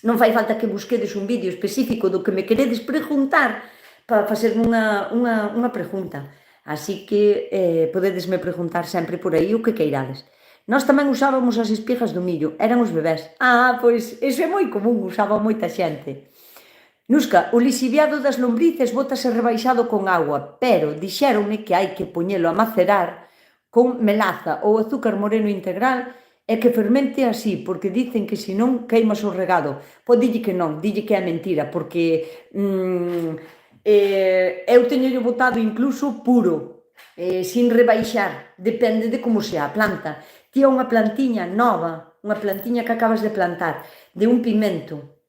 Non fai falta que busquedes un vídeo específico do que me queredes preguntar para facerme unha pregunta. Así que podedesme preguntar sempre por aí o que queirades. Nós tamén usábamos as espigas do millo, eran os bebés. Pois iso é moi común, usaba moita xente. Nusca, o lixiviado das lombrices bótase rebaixado con agua, pero dixéronme que hai que poñelo a macerar con melaza ou azúcar moreno integral e que fermente así, porque dicen que senón queimas o regado. Pois dille que non, dille que é mentira, porque eu teño botado incluso puro, sin rebaixar, depende de como sea a planta. Ti é unha plantiña nova, unha plantiña que acabas de plantar, de un pimento.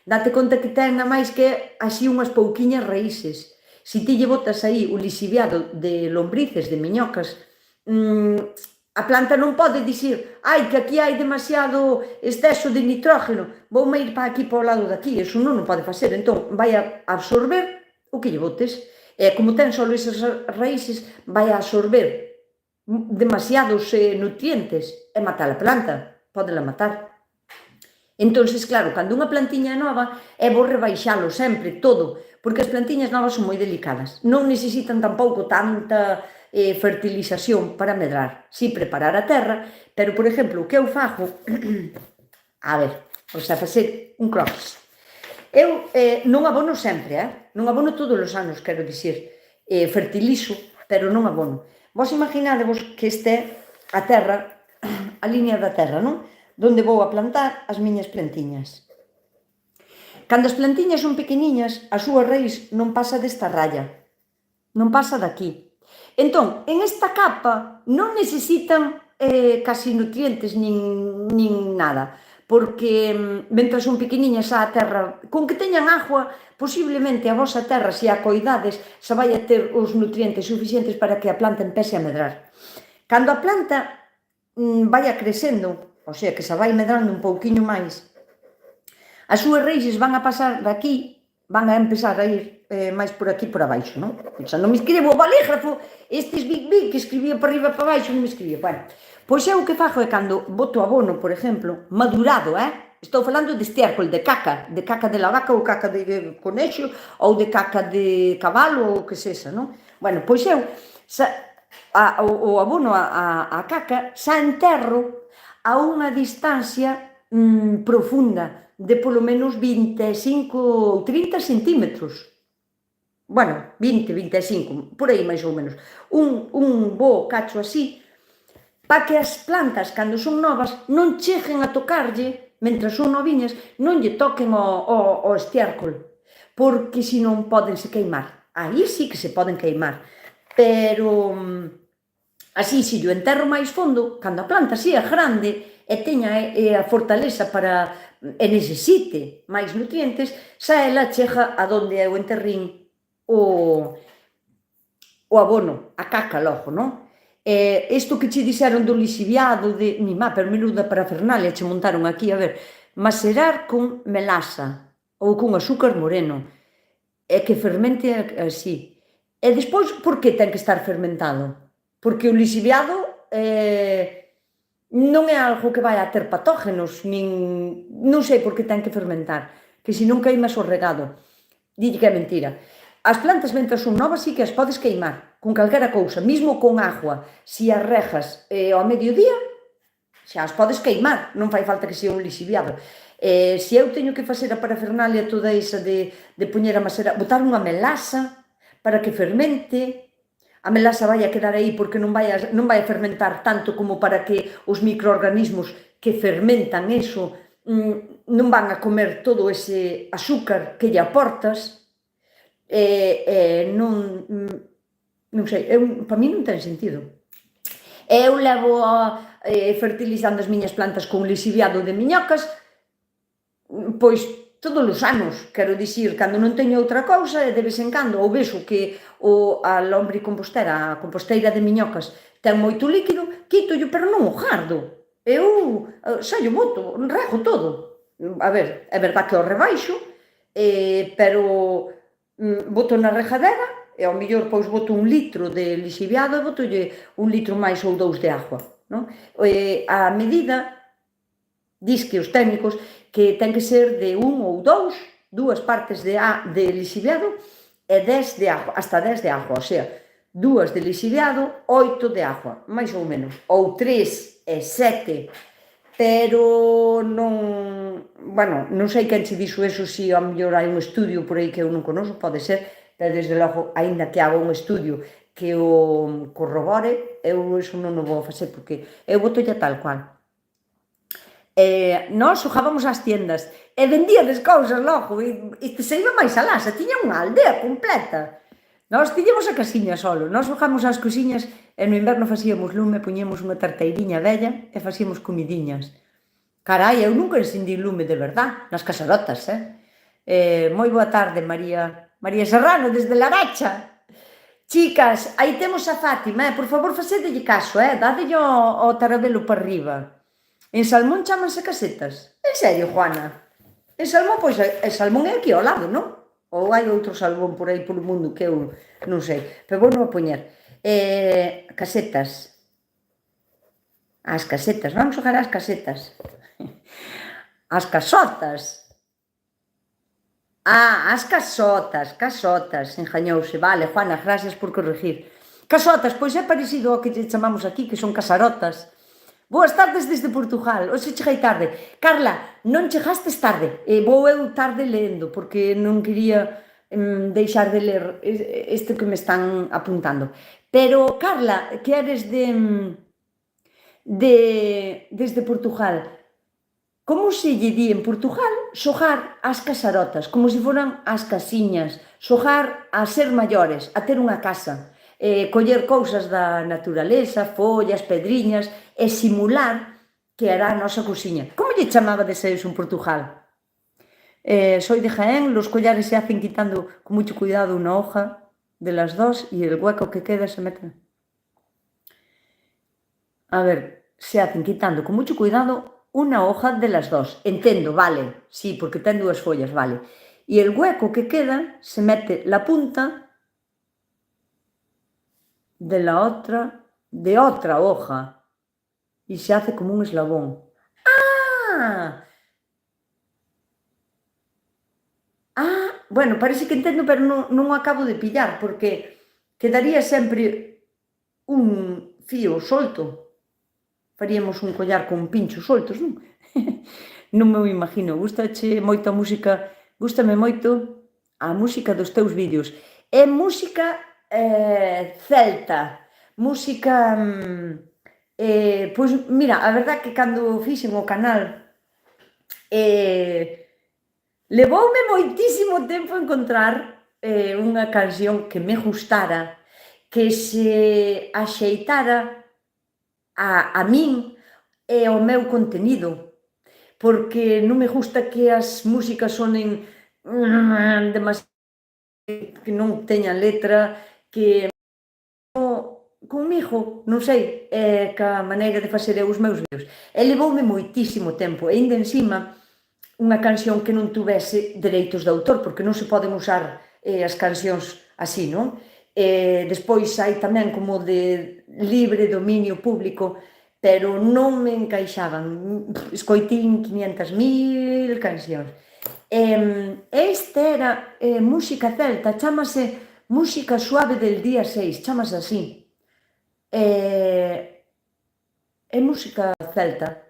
Date conta que ten na máis que así unhas pouquiñas raíces. Si ti lle botas aí o lixiviado de lombrices, de miñocas, a planta non pode dicir que aquí hai demasiado exceso de nitrógeno, voume ir para aquí, para o lado de aquí. Eso non pode facer, entón vai a absorber o que lle botes. E como ten só esas raíces, vai a absorber demasiados nutrientes e matar a planta, podela matar. Entonces, claro, cando unha plantiña é nova, é bo rebaixalo sempre, todo, porque as plantiñas novas son moi delicadas. Non necesitan tampouco tanta fertilización para medrar. Si preparar a terra, pero, por exemplo, o que eu fago, a ver, facer un croquis. Eu non abono sempre, non abono todos os anos, quero dicir, fertilizo, pero non abono. Vos imaginadevos que este a terra, a liña da terra, non? Donde vou a plantar as miñas plantiñas. Cando as plantiñas son pequeniñas, a súa raíz non pasa desta raya, non pasa daqui. Entón, en esta capa non necesitan casi nutrientes nin nada, porque mentras son pequeniñas a terra, con que teñan agua, posiblemente a vosa terra, se a coidades, se vai a ter os nutrientes suficientes para que a planta empece a medrar. Cando a planta vai a crecendo, o sea, que se vai medrando un pouquiño máis, as súas raíces van a pasar daqui, van a empezar a ir máis por aquí, por abaixo, non? Xa non me escribo o bolígrafo, estes big que escribía para arriba para abaixo, non me escribía. Bueno, pois eu o que fago é cando boto abono, por exemplo, madurado, estou falando de estiércol, de caca de la vaca ou caca de conexo ou de caca de cabalo ou o que sexa, non? Bueno, pois eu o abono a caca xa enterro a unha distancia profunda de polo menos 25 ou 30 centímetros. Bueno, 20, 25, por aí máis ou menos. Un bo cacho así, para que as plantas, cando son novas, non cheguen a tocarlle, mentras son noviñas, non lle toquen o estiércol, porque senón podense queimar. Aí sí que se poden queimar, pero así, se yo enterro máis fondo, cando a planta sea grande e teña a fortaleza para e necesite máis nutrientes, xa ela chega a donde eu enterrín o abono, a caca logo, non? Isto que che dixeron do lixiviado, de pero menuda parafernalia che montaron aquí, a ver, macerar con melaza ou con azúcar moreno, e que fermente así. E despois, por que ten que estar fermentado? Porque o lixiviado non é algo que vai a ter patógenos, non sei por que ten que fermentar. que se non queimas o regado. Dille que é mentira. As plantas, mentre son novas, sí que as podes queimar, con calquera cousa, mesmo con agua. Se as regas ao mediodía, xa as podes queimar, non fai falta que sea un lixiviado. Se eu teño que facer a parafernalia toda esa de poñer a masera, botar unha melasa para que fermente, a melasa vai a quedar aí porque non vai a fermentar tanto como para que os microorganismos que fermentan eso non van a comer todo ese azúcar que lle aportas. Non sei, para mí non ten sentido. Eu levo fertilizando as miñas plantas con lixiviado de miñocas, pois todos os anos, quero dicir, cando non teño outra cousa, de vez en cando, ou vexo que a lombricompostera, a composteira de miñocas, ten moito líquido, quítollo, pero non o gardo. Eu xa o boto, rego todo. A ver, é verdad que o rebaixo, pero boto na regadera, e ao mellor pois boto 1 litro de lixiviado e botolle 1 litro máis ou 2 de agua, non? A medida, dis que os técnicos, que ten que ser de 1 ou 2 partes de lixiviado e 10 de agua, hasta 10 de agua, o sea, 2 de lixiviado, 8 de agua, máis ou menos, ou 3 e 7, pero non, bueno, non sei quen che dixo eso, se ao mellor hai un estudio por aí que eu non conoso, pode ser, pero desde logo, aínda que haga un estudio que o corrobore, eu iso non o vou facer, porque eu botolle tal cual. Nós xogábamos ás tiendas e vendíades cousas logo, e se iba máis alá, se tiña unha aldea completa. Nós tiñamos a casiña solo, nós xogamos ás cosiñas e no inverno facíamos lume, poñíamos unha tarteiriña vella e facíamos comidiñas. Carai, eu nunca encendí lume de verdad, nas casarotas, moi boa tarde, María Serrano, desde Laracha. Chicas, aí temos a Fátima, por favor, facedelle caso, dadelle o tarabelo para arriba. En Salmón chámanse casetas. En serio, Juana? En Salmón, pois, en Salmón é aquí ao lado, non? Ou hai outro Salmón por aí polo mundo que eu non sei, pero vou non a poñer. Casetas. As casetas, vamos xogar ás casetas. As casotas. As casotas, engañouse. Vale, Juana, gracias por corregir. Casotas, pois é parecido ao que chamamos aquí, que son casarotas. Boas tardes desde Portugal, hoxe cheguei tarde. Carla, non chegastes tarde, vou eu tarde lendo, porque non quería deixar de ler isto que me están apuntando. Pero, Carla, que eres desde Portugal, como se lle di en Portugal xogar ás casarotas, como se foran as casiñas, xogar a ser maiores, a ter unha casa, coller cousas da naturaleza, follas, pedriñas, e simular que era a nosa cosiña. Como lle chamabades a iso en Portugal? Soy de Jaén, los collares se hacen quitando con mucho cuidado una hoja de las dos y el hueco que queda se mete. A ver, se hacen quitando con mucho cuidado una hoja de las dos. Entendo, vale, sí, porque ten 2 follas, vale. Y el hueco que queda se mete la punta de otra hoja y se hace como un eslabón. Bueno, parece que entendo, pero non o acabo de pillar, porque quedaría sempre un fío solto. Faríamos un collar con pinchos soltos, non? Non me o imagino. Gústache moito a música, gústame moito a música dos teus vídeos. É música celta, música... Pois, mira, a verdad que cando fixen o canal levoume moitísimo tempo encontrar unha canción que me gustara, que se axeitara a min e ao meu contenido, porque non me gusta que as músicas sonen demasiado, que non teñan letra, que comigo, non sei, ca maneira de facer os meus vídeos. E levoume moitísimo tempo, e ainda encima unha canción que non tuvese dereitos de autor, porque non se poden usar as cancións así, non? Despois hai tamén como de libre dominio público, pero non me encaixaban. Escoitín 500.000 cancións. Este era música celta, chamase Música Suave del Día 6, chamase así. É música celta,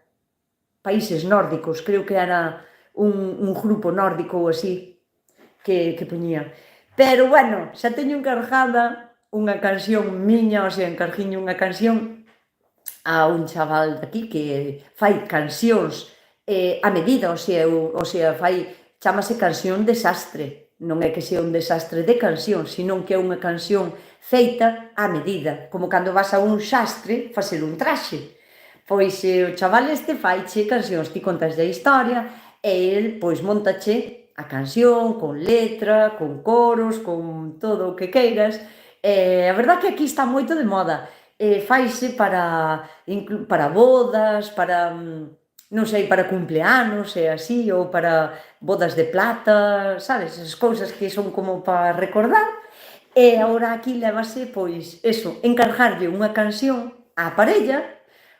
países nórdicos, creo que era un grupo nórdico ou así que poñía. Pero, bueno, xa teño encargada unha canción miña, o sea, encarguiño unha canción a un chaval de aquí que fai cancións a medida, o sea, chamase canción desastre. Non é que sea un desastre de canción, senón que é unha canción feita a medida, como cando vas a un xastre facer un traxe. Pois o chaval este faiche cancións, ti contas a historia e el, pois, montache a canción con letra, con coros, con todo o que queiras. A verdad que aquí está moito de moda. Faise para bodas, para, non sei, para cumpleanos e así, ou para bodas de plata, sabes? Esas cousas que son como para recordar. E agora aquí lévase, pois, eso, encargarlle unha canción á parella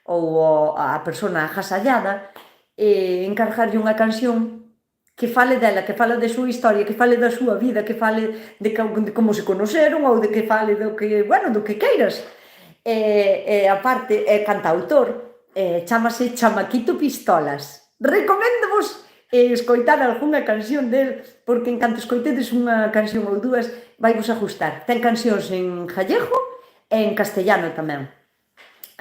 ou á persona agasallada, encargarlle unha canción que fale dela, que fale da súa historia, que fale da súa vida, que fale de como se conoceron ou de que fale do que, bueno, do que queiras. Aparte, é cantautor, chamase Chamaquito Pistolas. Recoméndovos escoitar algunha canción del, porque en canto escoitedes unha canción ou dúas, vaivos a gustar. Ten cancións en gallego e en castellano tamén.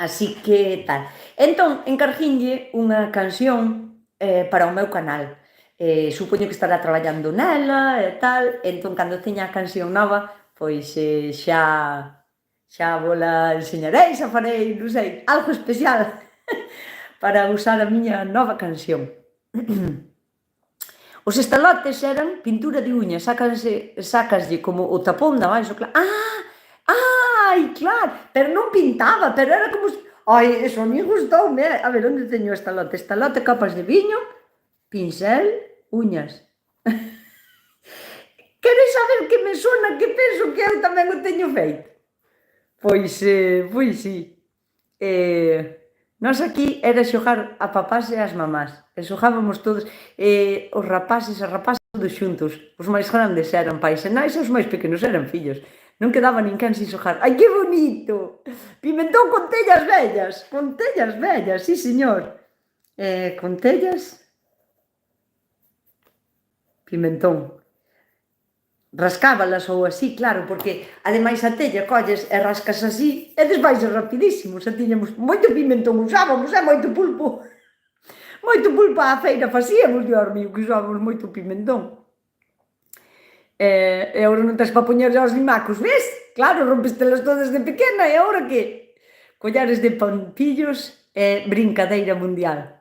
Así que tal. Entón, encarguinlle unha canción para o meu canal. Supoño que estará traballando nela e tal, entón, cando teña a canción nova, pois xa vola enseñarei, xa farei, non sei, algo especial para usar a miña nova canción. Os estalotes eran pintura de uñas, sácaslle como o tapón da baixo, claro. Ai, claro, pero non pintaba, pero era como... Ai, eso a mí gustoume, a ver, onde teño o estalote? Estalote, capas de viño, pincel, uñas. Queres saber que me sona, que penso que eu tamén o teño feito? Pois sí. Nós aquí era xogar a papás e as mamás, e xogábamos todos, os rapaces e rapazas todos xuntos. Os máis grandes eran pais e nais e os máis pequenos eran fillos. Non quedaba ninguén sin xogar. Ai, que bonito! Pimentón con tellas vellas, sí señor. Con tellas, pimentón. Rascábalas ou así, claro, porque ademais a tella colles e rascas así e desvaixas rapidísimo. Xa tiñamos moito pimentón, usábamos, moito pulpo. Moito pulpo á feira facíamos, Dios mío, que usábamos moito pimentón. E agora non tens para poñer aos limacos, ves? Claro, rompestelas todas de pequena e agora que? Collares de pampillos e brincadeira mundial.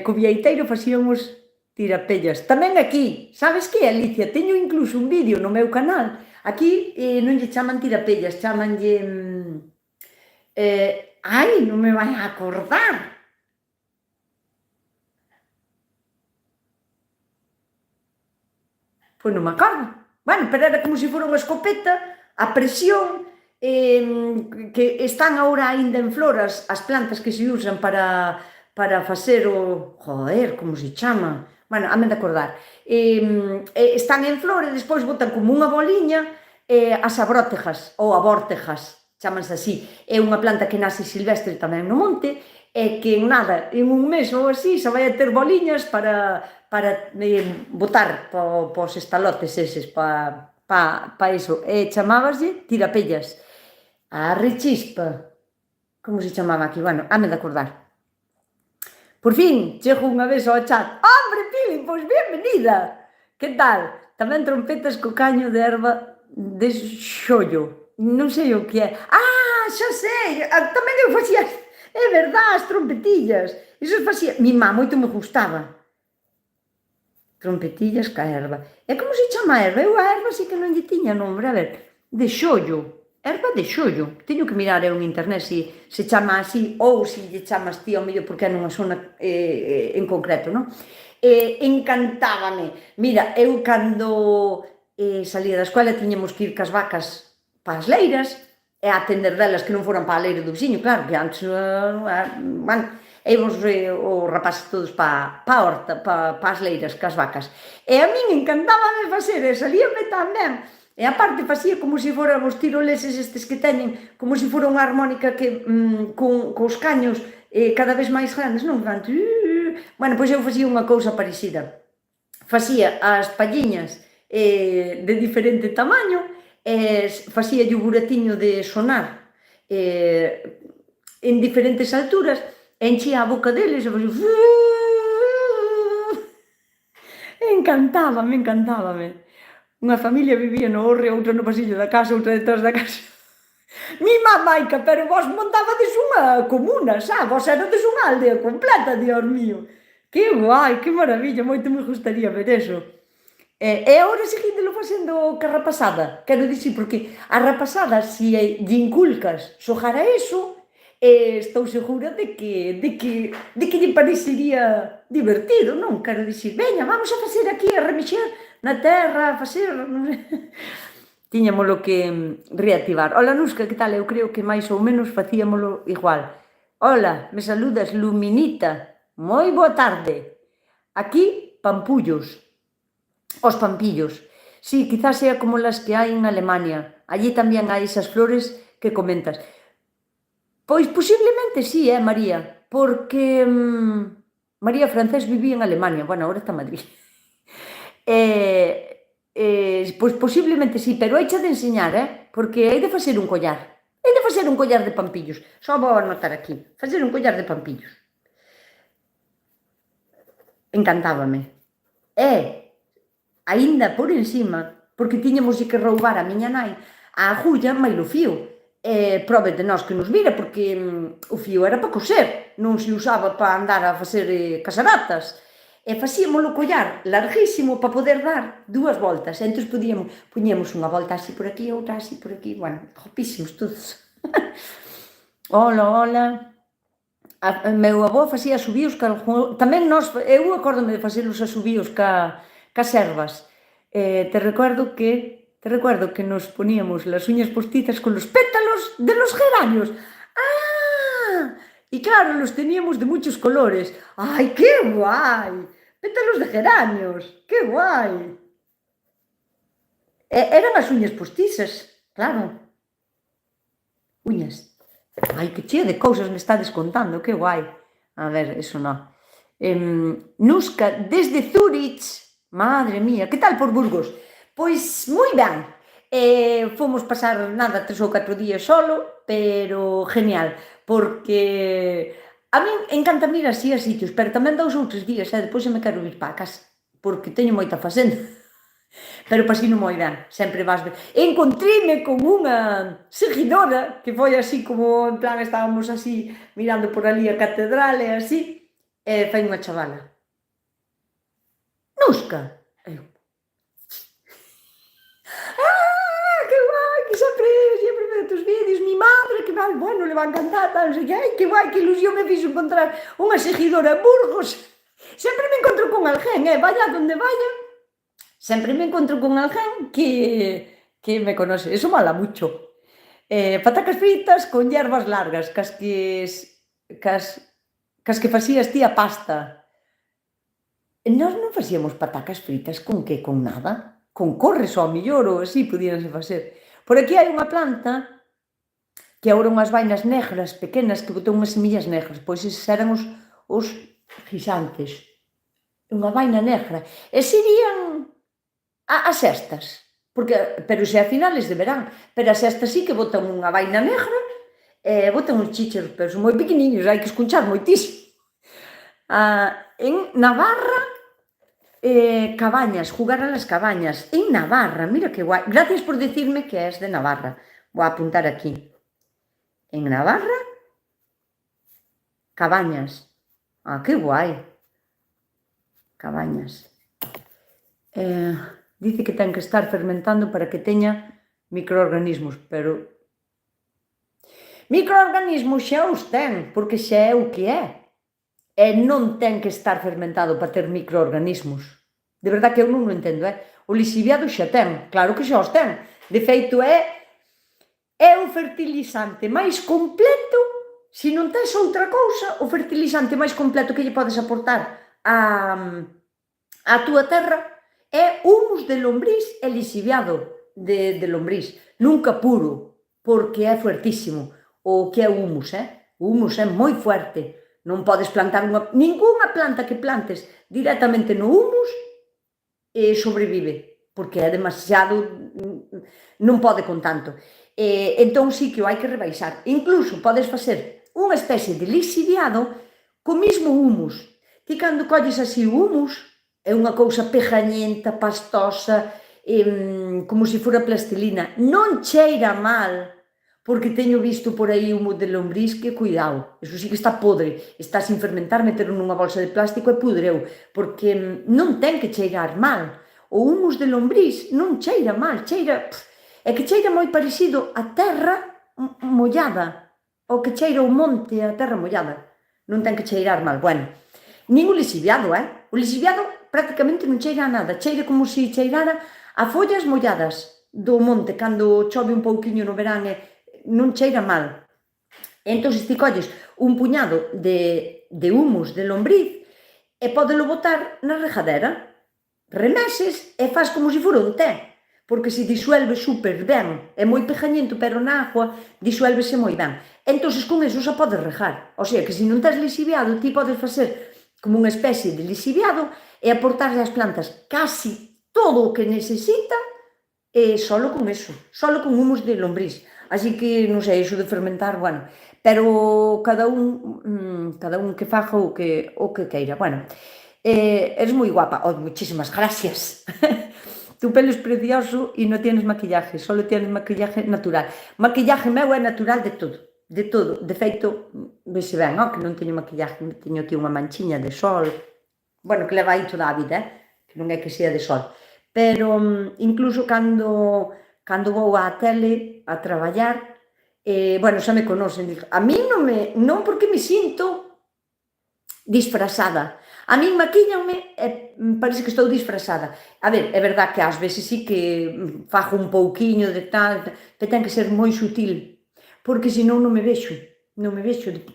Co vieiteiro facíamos tirapellas. Tamén aquí, sabes que, Alicia? Teño incluso un vídeo no meu canal. Aquí non lle chaman tirapellas, chamanlle... ai, non me vai a acordar. Pois non me acordo. Bueno, pero era como se fora unha escopeta a presión, que están agora aínda en flor as plantas que se usan para facer o... Joder, como se chama? Bueno, hame de acordar. Están en flor e despois botan como unha boliña as abrótegas ou abórtegas, chamanse así. É unha planta que nace silvestre tamén no monte e que en nada, en un mes ou así, xa vai a ter boliñas para botar pos estalotes eses, para iso. Chamábaslle tirapellas. A rechispa, como se chamaba aquí? Bueno, hame de acordar. Por fin, chego unha vez ao chat. Hombre, Pili, pois bienvenida. Que tal? Tamén trompetas co caño de erva de xollo. Non sei o que é. Xa sei, tamén eu facía, é verdad, as trompetillas. Iso facía, mi má moito me gustaba. Trompetillas ca erva. E como se chama a erva? Eu a erva sí que non lle tiña nombre, a ver, de xollo. Erva de xollo. Teño que mirar eu en internet se chama así ou se lle chamas ti ao mellor porque é nunha zona en concreto, non? Encantábame. Mira, eu cando salía da escola tiñamos que ir cas vacas para as leiras e a atender delas que non foran para a leira do veciño, claro, que antes, bueno, e íbamos os rapaces todos pa a horta, pa as leiras, cas vacas. E a min encantábame facer, e salíame tan ben. E aparte facía como se foran os tiroleses estes que teñen, como se fora unha armónica que cos caños cada vez máis grandes, non? Bueno, pois eu facía unha cousa parecida. Facía as palliñas de diferente tamaño, facía o buratiño de sonar en diferentes alturas, enchía a boca deles e facía... Encantábame, encantábame. Unha familia vivía no horre, outra no pasillo da casa, outra detrás da casa. Mi mamaica, pero vos montabades unha comuna, xa, vos erades unha aldea completa, Dios mío. Que guai, que maravilla, moito me gustaría ver eso. E agora seguíndolo facendo ca rapazada, quero dicir, porque a rapazada, se lle inculcas xogar a eso, estou segura de que lle parecería divertido, non? Quero dicir, veña, vamos a facer aquí, a remexer na terra, a facer... Tiñamolo que reactivar. Ola, Nusca, que tal? Eu creo que máis ou menos facíamolo igual. Ola, me saludas, Luminita. Moi boa tarde. Aquí, pampullos. Os pampillos. Sí, quizás sea como las que hai en Alemania. Allí tamén hai esas flores que comentas. Pois posiblemente sí, María, porque María Francés vivía en Alemania, bueno, agora está en Madrid. Pois posiblemente sí, pero hai de enseñar, porque hai de facer un collar. Hai de facer un collar de pampillos. Só vou anotar aquí, facer un collar de pampillos. Encantábame. Aínda por encima, porque tiñamos que roubar a miña nai a agulla mailo fío. Probe de nós que nos vira, porque o fío era para coser, non se usaba para andar a facer casaratas. E facíamolo collar larguísimo para poder dar 2 voltas. E entón poñíamos unha volta así por aquí, outra así por aquí. Bueno, guapísimos todos. Hola, hola. Meu avó facía asubíos, tamén nós, eu acórdome de facelos asubíos ca servas. Te recuerdo que nos poníamos las uñas postizas con los pétalos de los geranios. ¡Ah! Y claro, los teníamos de muchos colores. ¡Ay, qué guay! Pétalos de geranios, qué guai. Eran as uñas postizas, claro. Uñas. Ai, que cheo de cousas me estades contando, que guai. A ver, eso non. Nusca, desde Zurich. Madre mía, que tal por Burgos? Pois moi ben. Fomos pasar, nada, 3 ou 4 días solo, pero genial, porque a min encanta ir así a sitios, pero tamén 2 ou 3 días, depois me quero ir para a casa, porque teño moita facenda. Pero pasino moi ben, sempre vas ver. Encontreime con unha seguidora, que foi así como, en plan, estábamos así, mirando por ali a catedral e así, e fai unha chavala. Nusca! Eu. Que guai, que sempre ve tus vídeos, mi madre, que mal, bueno, le va a encantar, tal, non sei que, ai, que guai, que ilusión me fixo encontrar unha seguidora en Burgos. Sempre me encontro con alguén, vaya donde vaya, sempre me encontro con alguén que me conoce, eso mola mucho. Patacas fritas con hierbas largas, cas que facías ti a pasta. Nós non facíamos patacas fritas con que? Con nada? Con corres ao millor ou así podíanse facer. Por aquí hai unha planta que agora unhas vainas negras pequenas que botou unhas semillas negras, pois eses eran os guisantes. Unha vaina negra. E serían as sestas, pero se a finales de verán, pero as sestas sí que botan unha vaina negra e botan uns chícharos, pero son moi pequeniños, hai que escunchar moitísimo. En Navarra, Cabañas, jugar a las Cabañas, en Navarra, mira que guai. Gracias por decirme que es de Navarra. Vou a apuntar aquí. En Navarra, Cabañas. Ah, que guai. Cabañas. Dice que ten que estar fermentando para que teña microorganismos, pero... Microorganismos xa os ten, porque xa é o que é. E non ten que estar fermentado para ter microorganismos. De verdad que eu non o entendo, O lixiviado xa ten, claro que xa os ten. De feito, é o fertilizante máis completo Se non tes outra cousa, o fertilizante máis completo que lle podes aportar á túa terra é humus de lombriz e lixiviado de lombriz, nunca puro, porque é fuertísimo. O que é o humus, O humus é moi fuerte. Non podes plantar ningunha planta que plantes directamente no humus sobrevive, porque é demasiado, non pode con tanto. Entón sí que o hai que rebaixar. Incluso podes facer unha especie de lixiviado co mismo humus. Ti cando colles así o humus, é unha cousa pegañenta, pastosa, como se fora plastilina. Non cheira mal, porque teño visto por aí humo de lombriz que, cuidado, eso sí que está podre, está sin fermentar, meterlo nunha bolsa de plástico e pudreu, porque non ten que cheirar mal. O humus de lombriz non cheira mal, é que cheira moi parecido a terra mollada, o que cheira o monte a terra mollada. Non ten que cheirar mal. Bueno, nin o lixiviado, O lixiviado prácticamente non cheira a nada, cheira como se cheirara a follas molladas do monte, cando chove un pouquiño no verán non cheira mal. Entón, ti colles un puñado de humus de lombriz e pódelo botar na regadera, remeses e faz como se fora un té, porque se disuelve super ben, é moi pegañento, pero na agua disuélvese moi ben. Entón, con eso xa podes regar. O sea, que se non tes lixiviado, ti podes facer como unha especie de lixiviado e aportarle ás plantas casi todo o que necesita solo con eso, solo con humus de lombriz. Así que, non sei, iso de fermentar, bueno, pero cada un que faga o que queira. Bueno, eres moi guapa. Oh, muchísimas gracias. Tu pelo es precioso e non tienes maquillaje, solo tienes maquillaje natural. Maquillaje meu é natural de todo, de todo. De feito, vese ben, que non teño maquillaje, teño aquí unha manchiña de sol, bueno, que leva aí toda a vida, que non é que sea de sol. Pero incluso cando vou á tele a traballar, bueno, xa me conocen, a mí non porque me sinto disfrazada. A min maquíllanme e parece que estou disfrazada. A ver, é verdad que ás veces sí que fago un pouquiño de tal, pero ten que ser moi sutil, porque senón non me vexo,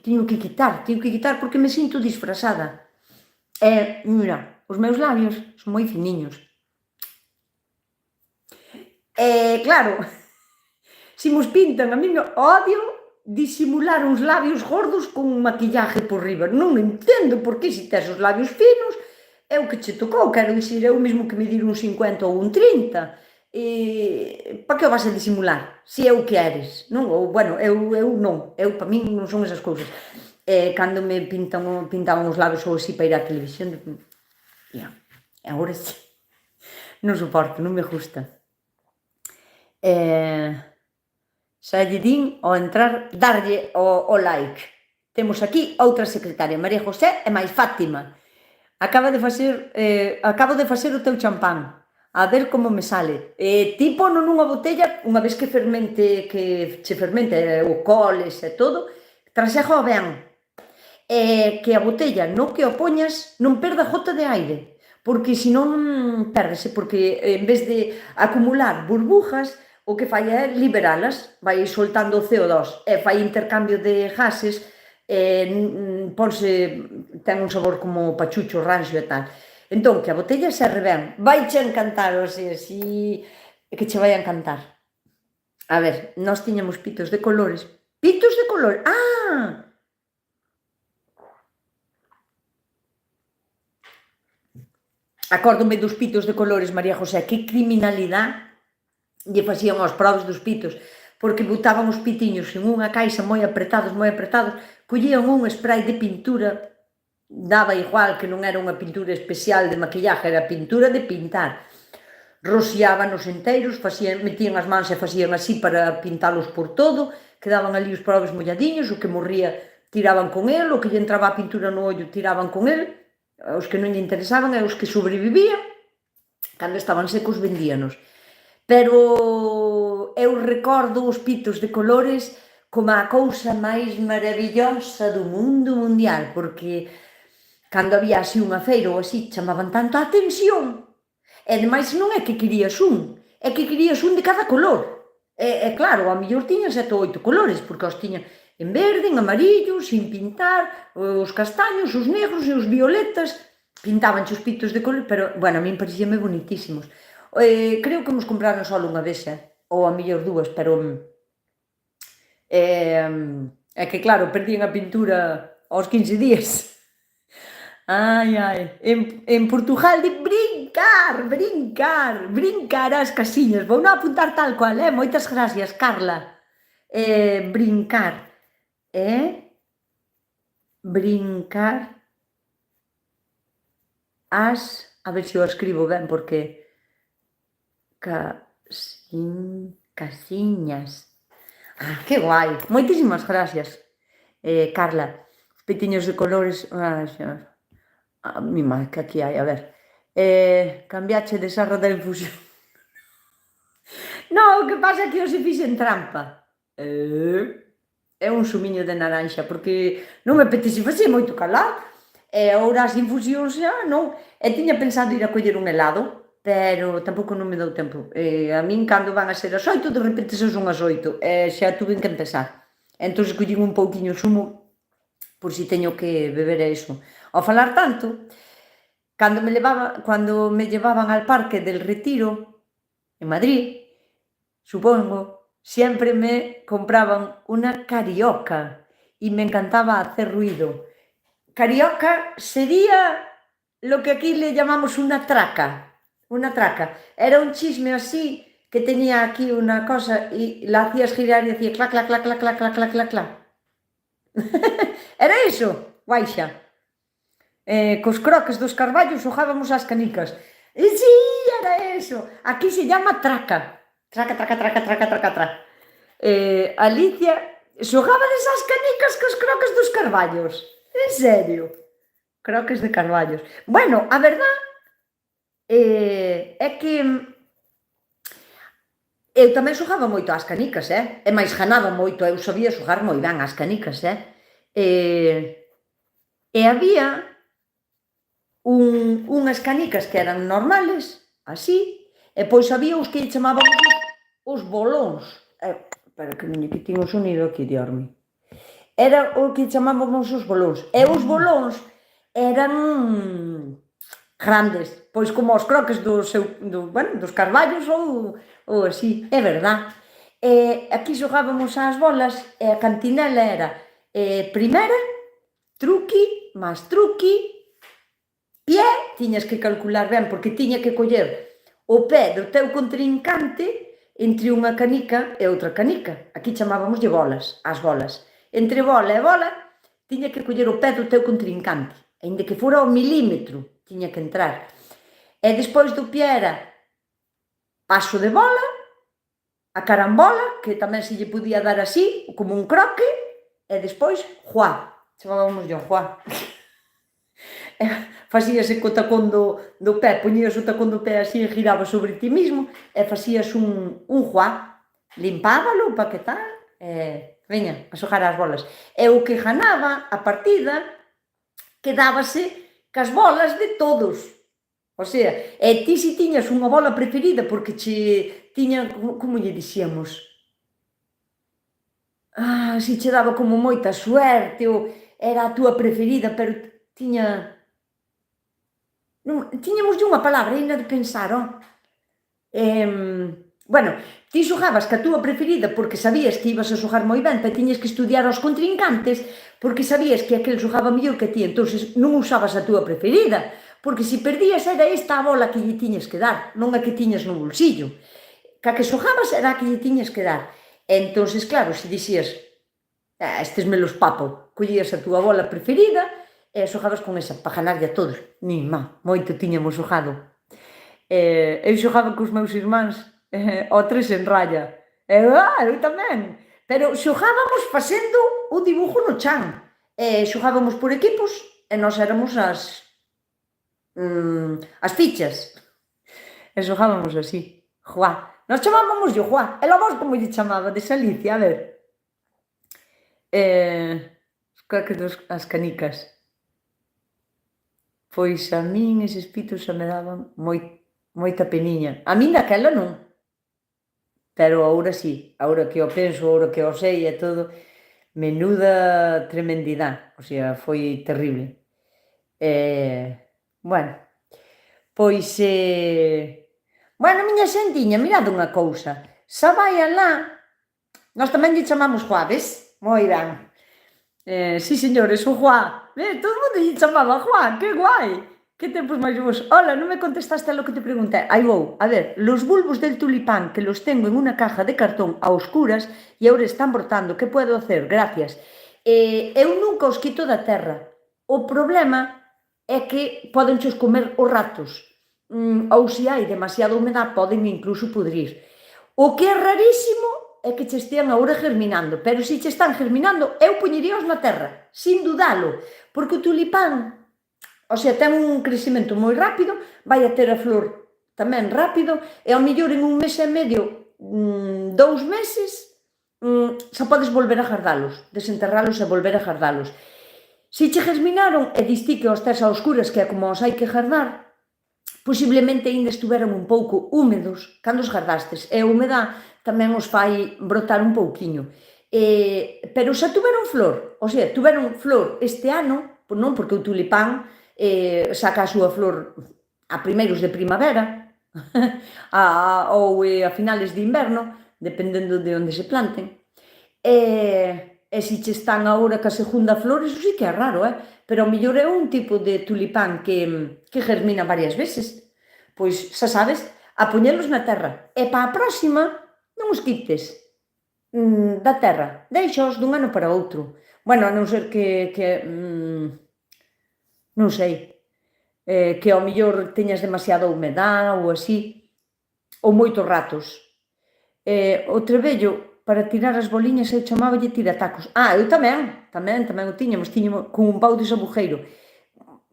teño que quitar porque me sinto disfrazada. Mira, os meus labios son moi finiños. Claro, se mos pintan, a mí odio disimular uns labios gordos con un maquillaje por riba. Non entendo por que se tes os labios finos é o que che tocou, quero dicir, é o mesmo que medir un 50 ou un 30. Para que o vas a disimular? Se é o que eres, non? Ou, bueno, eu non, para min non son esas cousas. Cando me pintaban os labios ou así para ir á televisión, agora sí, non soporto, non me gusta. Xa lle din ao entrar, darlle o like. Temos aquí outra secretaria, María José e máis Fátima. Acabo de facer o teu champán, a ver como me sale. Ti pono nunha botella, unha vez que che fermente o coles e todo, trasexo ben. Que a botella, no que o poñas, non perda gota de aire, porque senón pérdese, porque en vez de acumular burbujas, o que fai é liberalas, vai soltando o CO2 e fai intercambio de gases, ten un sabor como pachucho, ranxo e tal. Entón, que a botella serre ben, vai che encantar, o sea, que che vai a encantar. A ver, nós tiñamos pitos de colores. Pitos de colores? Acórdome dos pitos de colores, María José, que criminalidade lle facían aos probes dos pitos, porque botaban os pitiños en unha caixa moi apretados, collían un spray de pintura, daba igual que non era unha pintura especial de maquillaje, era pintura de pintar, rociábanos enteiros, metían as mans e facían así para pintalos por todo, quedaban ali os probes molladiños, o que morría tiraban con el, o que lle entraba a pintura no ollo tiraban con el, os que non lle interesaban e os que sobrevivían, cando estaban secos vendíanos. Pero eu recordo os pitos de colores como a cousa máis maravillosa do mundo mundial, porque cando había así unha feira ou así chamaban tanto a atención. E ademais non é que querías é que querías un de cada color. Claro, a mellor tiña 7 ou 8 colores, porque os tiña en verde, en amarillo, sin pintar, os castaños, os negros e os violetas, pintaban os pitos de color, pero, bueno, a min parecíame bonitísimos. Creo que nos compraron só unha vez, ou a mellor dúas, pero é que claro, perdían a pintura aos 15 días. Ai, ai, en Portugal di brincar, brincar, brincar as casiñas. Vou non apuntar tal cual, moitas gracias, Carla. Brincar, brincar a ver se o escribo ben, porque casiñas. Que guai, moitísimas gracias, Carla. Os pitiños de colores, mi máis, que aquí hai, a ver. Cambiache de sarra da infusión. Non, o que pasa é que eu se fixen trampa. É un sumiño de naranxa, porque non me apetece facer moito calor. E agora as infusións xa non. E tiña pensado ir a coller un helado, pero tampouco non me dou tempo. A min cando van a ser as 8, de repente xa son as 8, e xa tuve que empezar. Entón collín un pouquiño zumo, por si teño que beber iso. Ao falar tanto, cando me llevaban al Parque del Retiro, en Madrid, supongo, siempre me compraban una carioca y me encantaba hacer ruido. Carioca sería lo que aquí le llamamos una traca. Una traca. Era un chisme así que tenía aquí una cosa y la hacías girar y decía clac, clac, clac, clac, clac, clac, clac, clac, clac. Era iso, guaixa. Cos croques dos carballos xogábamos ás canicas. Sí, era eso. Aquí se llama traca. Traca, traca, traca, traca, traca, traca. Alicia, xogabades ás canicas cos croques dos carballos? En serio? Croques de carballos. Bueno, a verdad é que eu tamén xogaba moito ás canicas, e máis ganaba moito, eu sabía xogar moi ben ás canicas, e había unhas canicas que eran normales, así, e pois había os que chamábamos os bolóns. Espera que non lle quitín o sonido aquí, diorme. Era o que chamábamos os bolóns. E os bolóns eran grandes, pois como os croques dos carballos ou así, é verdad. Aquí xogábamos ás bolas e a cantinela era primeira, truqui, máis truqui, pé, tiñas que calcular ben, porque tiña que coller o pé do teu contrincante entre unha canica e outra canica. Aquí chamábamoslle bolas, as bolas. Entre bola e bola, tiña que coller o pé do teu contrincante, aínda que fora ao milímetro, tiña que entrar. E despois do pé era paso de bola, a carambola, que tamén se lle podía dar así, como un croque, e despois, juá, chamábamoslle o juá. Facíase co tacón do pé, poñías o tacón do pé así e giraba sobre ti mismo, e facías un juá, limpábalo para que tal, veña, a xogar as bolas. E o que ganaba a partida quedábase cas bolas de todos. O sea, e ti si tiñas unha bola preferida porque che tiña, como lle dixíamos? Si che daba como moita suerte ou era a túa preferida, pero tiñamoslle unha palabra, ainda de pensar, bueno, ti xogabas ca túa preferida porque sabías que ibas a xogar moi ben, pero tiñas que estudiar aos contrincantes porque sabías que aquel xogaba mellor que ti, entón non usabas a túa preferida, porque se perdías era esta a bola que lle tiñas que dar, non a que tiñas no bolsillo. Ca que xogabas era a que lle tiñas que dar. Entón, claro, se dixías estes me los papo, collías a túa bola preferida e xogabas con esa, para ganarlle a todos. Moito tiñamos xogado. Eu xogaba cos meus irmáns ao 3 en raya. Eu tamén. Pero xogábamos facendo o dibujo no chan. Xogábamos por equipos e nós éramos as fichas. E xogábamos así. Juá. Nós chamábamos yo Juá. E logo como lle chamabades, Alicia? A ver. As canicas. Pois a min eses pitos xa me daban moita peniña. A min daquela non. Pero agora sí, agora que o penso, agora que o sei e todo. Menuda tremendidade, o sea, foi terrible. Bueno, pois, bueno, miña xentiña, mirad unha cousa, xa vai alá, nós tamén lle chamamos Juaves, moi ben. Sí, señores, o Juan. Todo o mundo lle chamaba Juan, que guai. Que tempos máis bons. Hola, non me contestaste a lo que te pregunté. Aí vou. A ver, los bulbos del tulipán que los tengo en una caja de cartón a oscuras e agora están brotando. Que puedo hacer? Gracias. Eu nunca os quito da terra. O problema é que poden chos comer os ratos. Ou se hai demasiada humedad poden incluso pudrir. O que é rarísimo é que che estean agora germinando, pero se che están germinando, eu poñeríaos na terra, sin dudalo, porque o tulipán, o sea, ten un crecimento moi rápido, vai a ter a flor tamén rápido, e ao mellor en un mes e medio, 2 meses, xa podes volver a gardalos, desenterralos e volver a gardalos. Se che germinaron e diste que os tes a oscuras, que é como os hai que gardar, posiblemente aínda estuveran un pouco húmedos cando os gardastes, e a humedad tamén os fai brotar un pouquiño. Pero xa tuveron flor, o sea, tuveron flor este ano, non porque o tulipán saca a súa flor a primeiros de primavera ou a finales de inverno, dependendo de onde se planten. E se che están agora ca segunda flor, iso sí que é raro, pero ao mellor é un tipo de tulipán que germina varias veces. Pois, xa sabes, a poñelos na terra. E para a próxima, non os quites da terra, deixaos dun ano para outro. Bueno, a non ser que non sei, que ao mellor teñas demasiada humedad ou así, ou moitos ratos. O trebello para tirar as boliñas eu chamáballe tiratacos. Eu tamén o tiñamos con un pau de sabujeiro.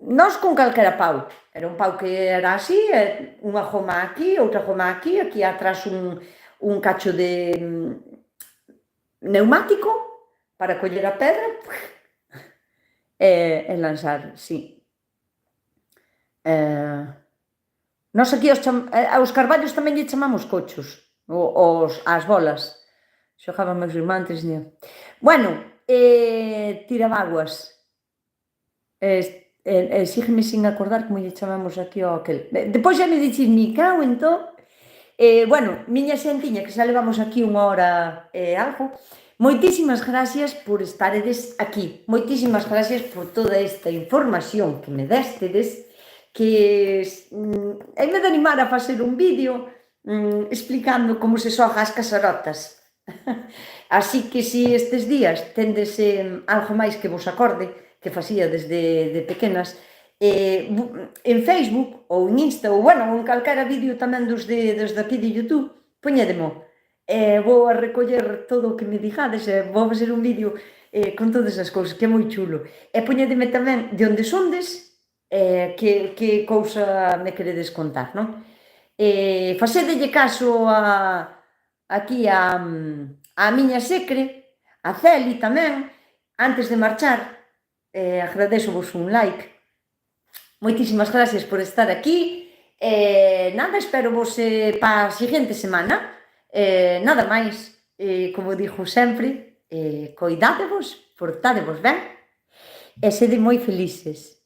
Nós con calquera pau, era un pau que era así, unha goma aquí, outra goma aquí atrás un cacho de neumático para coller a pedra e lanzar, sí. Nós aquí aos carballos tamén lle chamamos cochos, as bolas. Xogaban meus irmáns, bueno, tirabaguas. Sígueme sin acordar como lle chamamos aquí ao aquel. Depois xa me dices, mi cago en todo. Bueno, miña xentiña, que xa levamos aquí unha hora e algo, moitísimas gracias por estaredes aquí. Moitísimas gracias por toda esta información que me destedes, que en vez de animar a facer un vídeo explicando como se xoga as casarotas. Así que se estes días tendes algo máis que vos acorde, que facía desde pequenas, en Facebook ou en Insta, ou bueno, en calquera vídeo tamén desde aquí de YouTube, poñédemo. Vou a recoller todo o que me digades, vou facer un vídeo con todas as cousas, que é moi chulo. E poñédeme tamén de onde sondes, que cousa me queredes contar, non? Facédelle caso aquí a miña secre, a Celi tamén, antes de marchar, agradecovos un like. Moitísimas gracias por estar aquí. Nada, espero vos para a seguinte semana. Nada máis, como dixo sempre, coidádevos, portádevos ben e sede moi felices.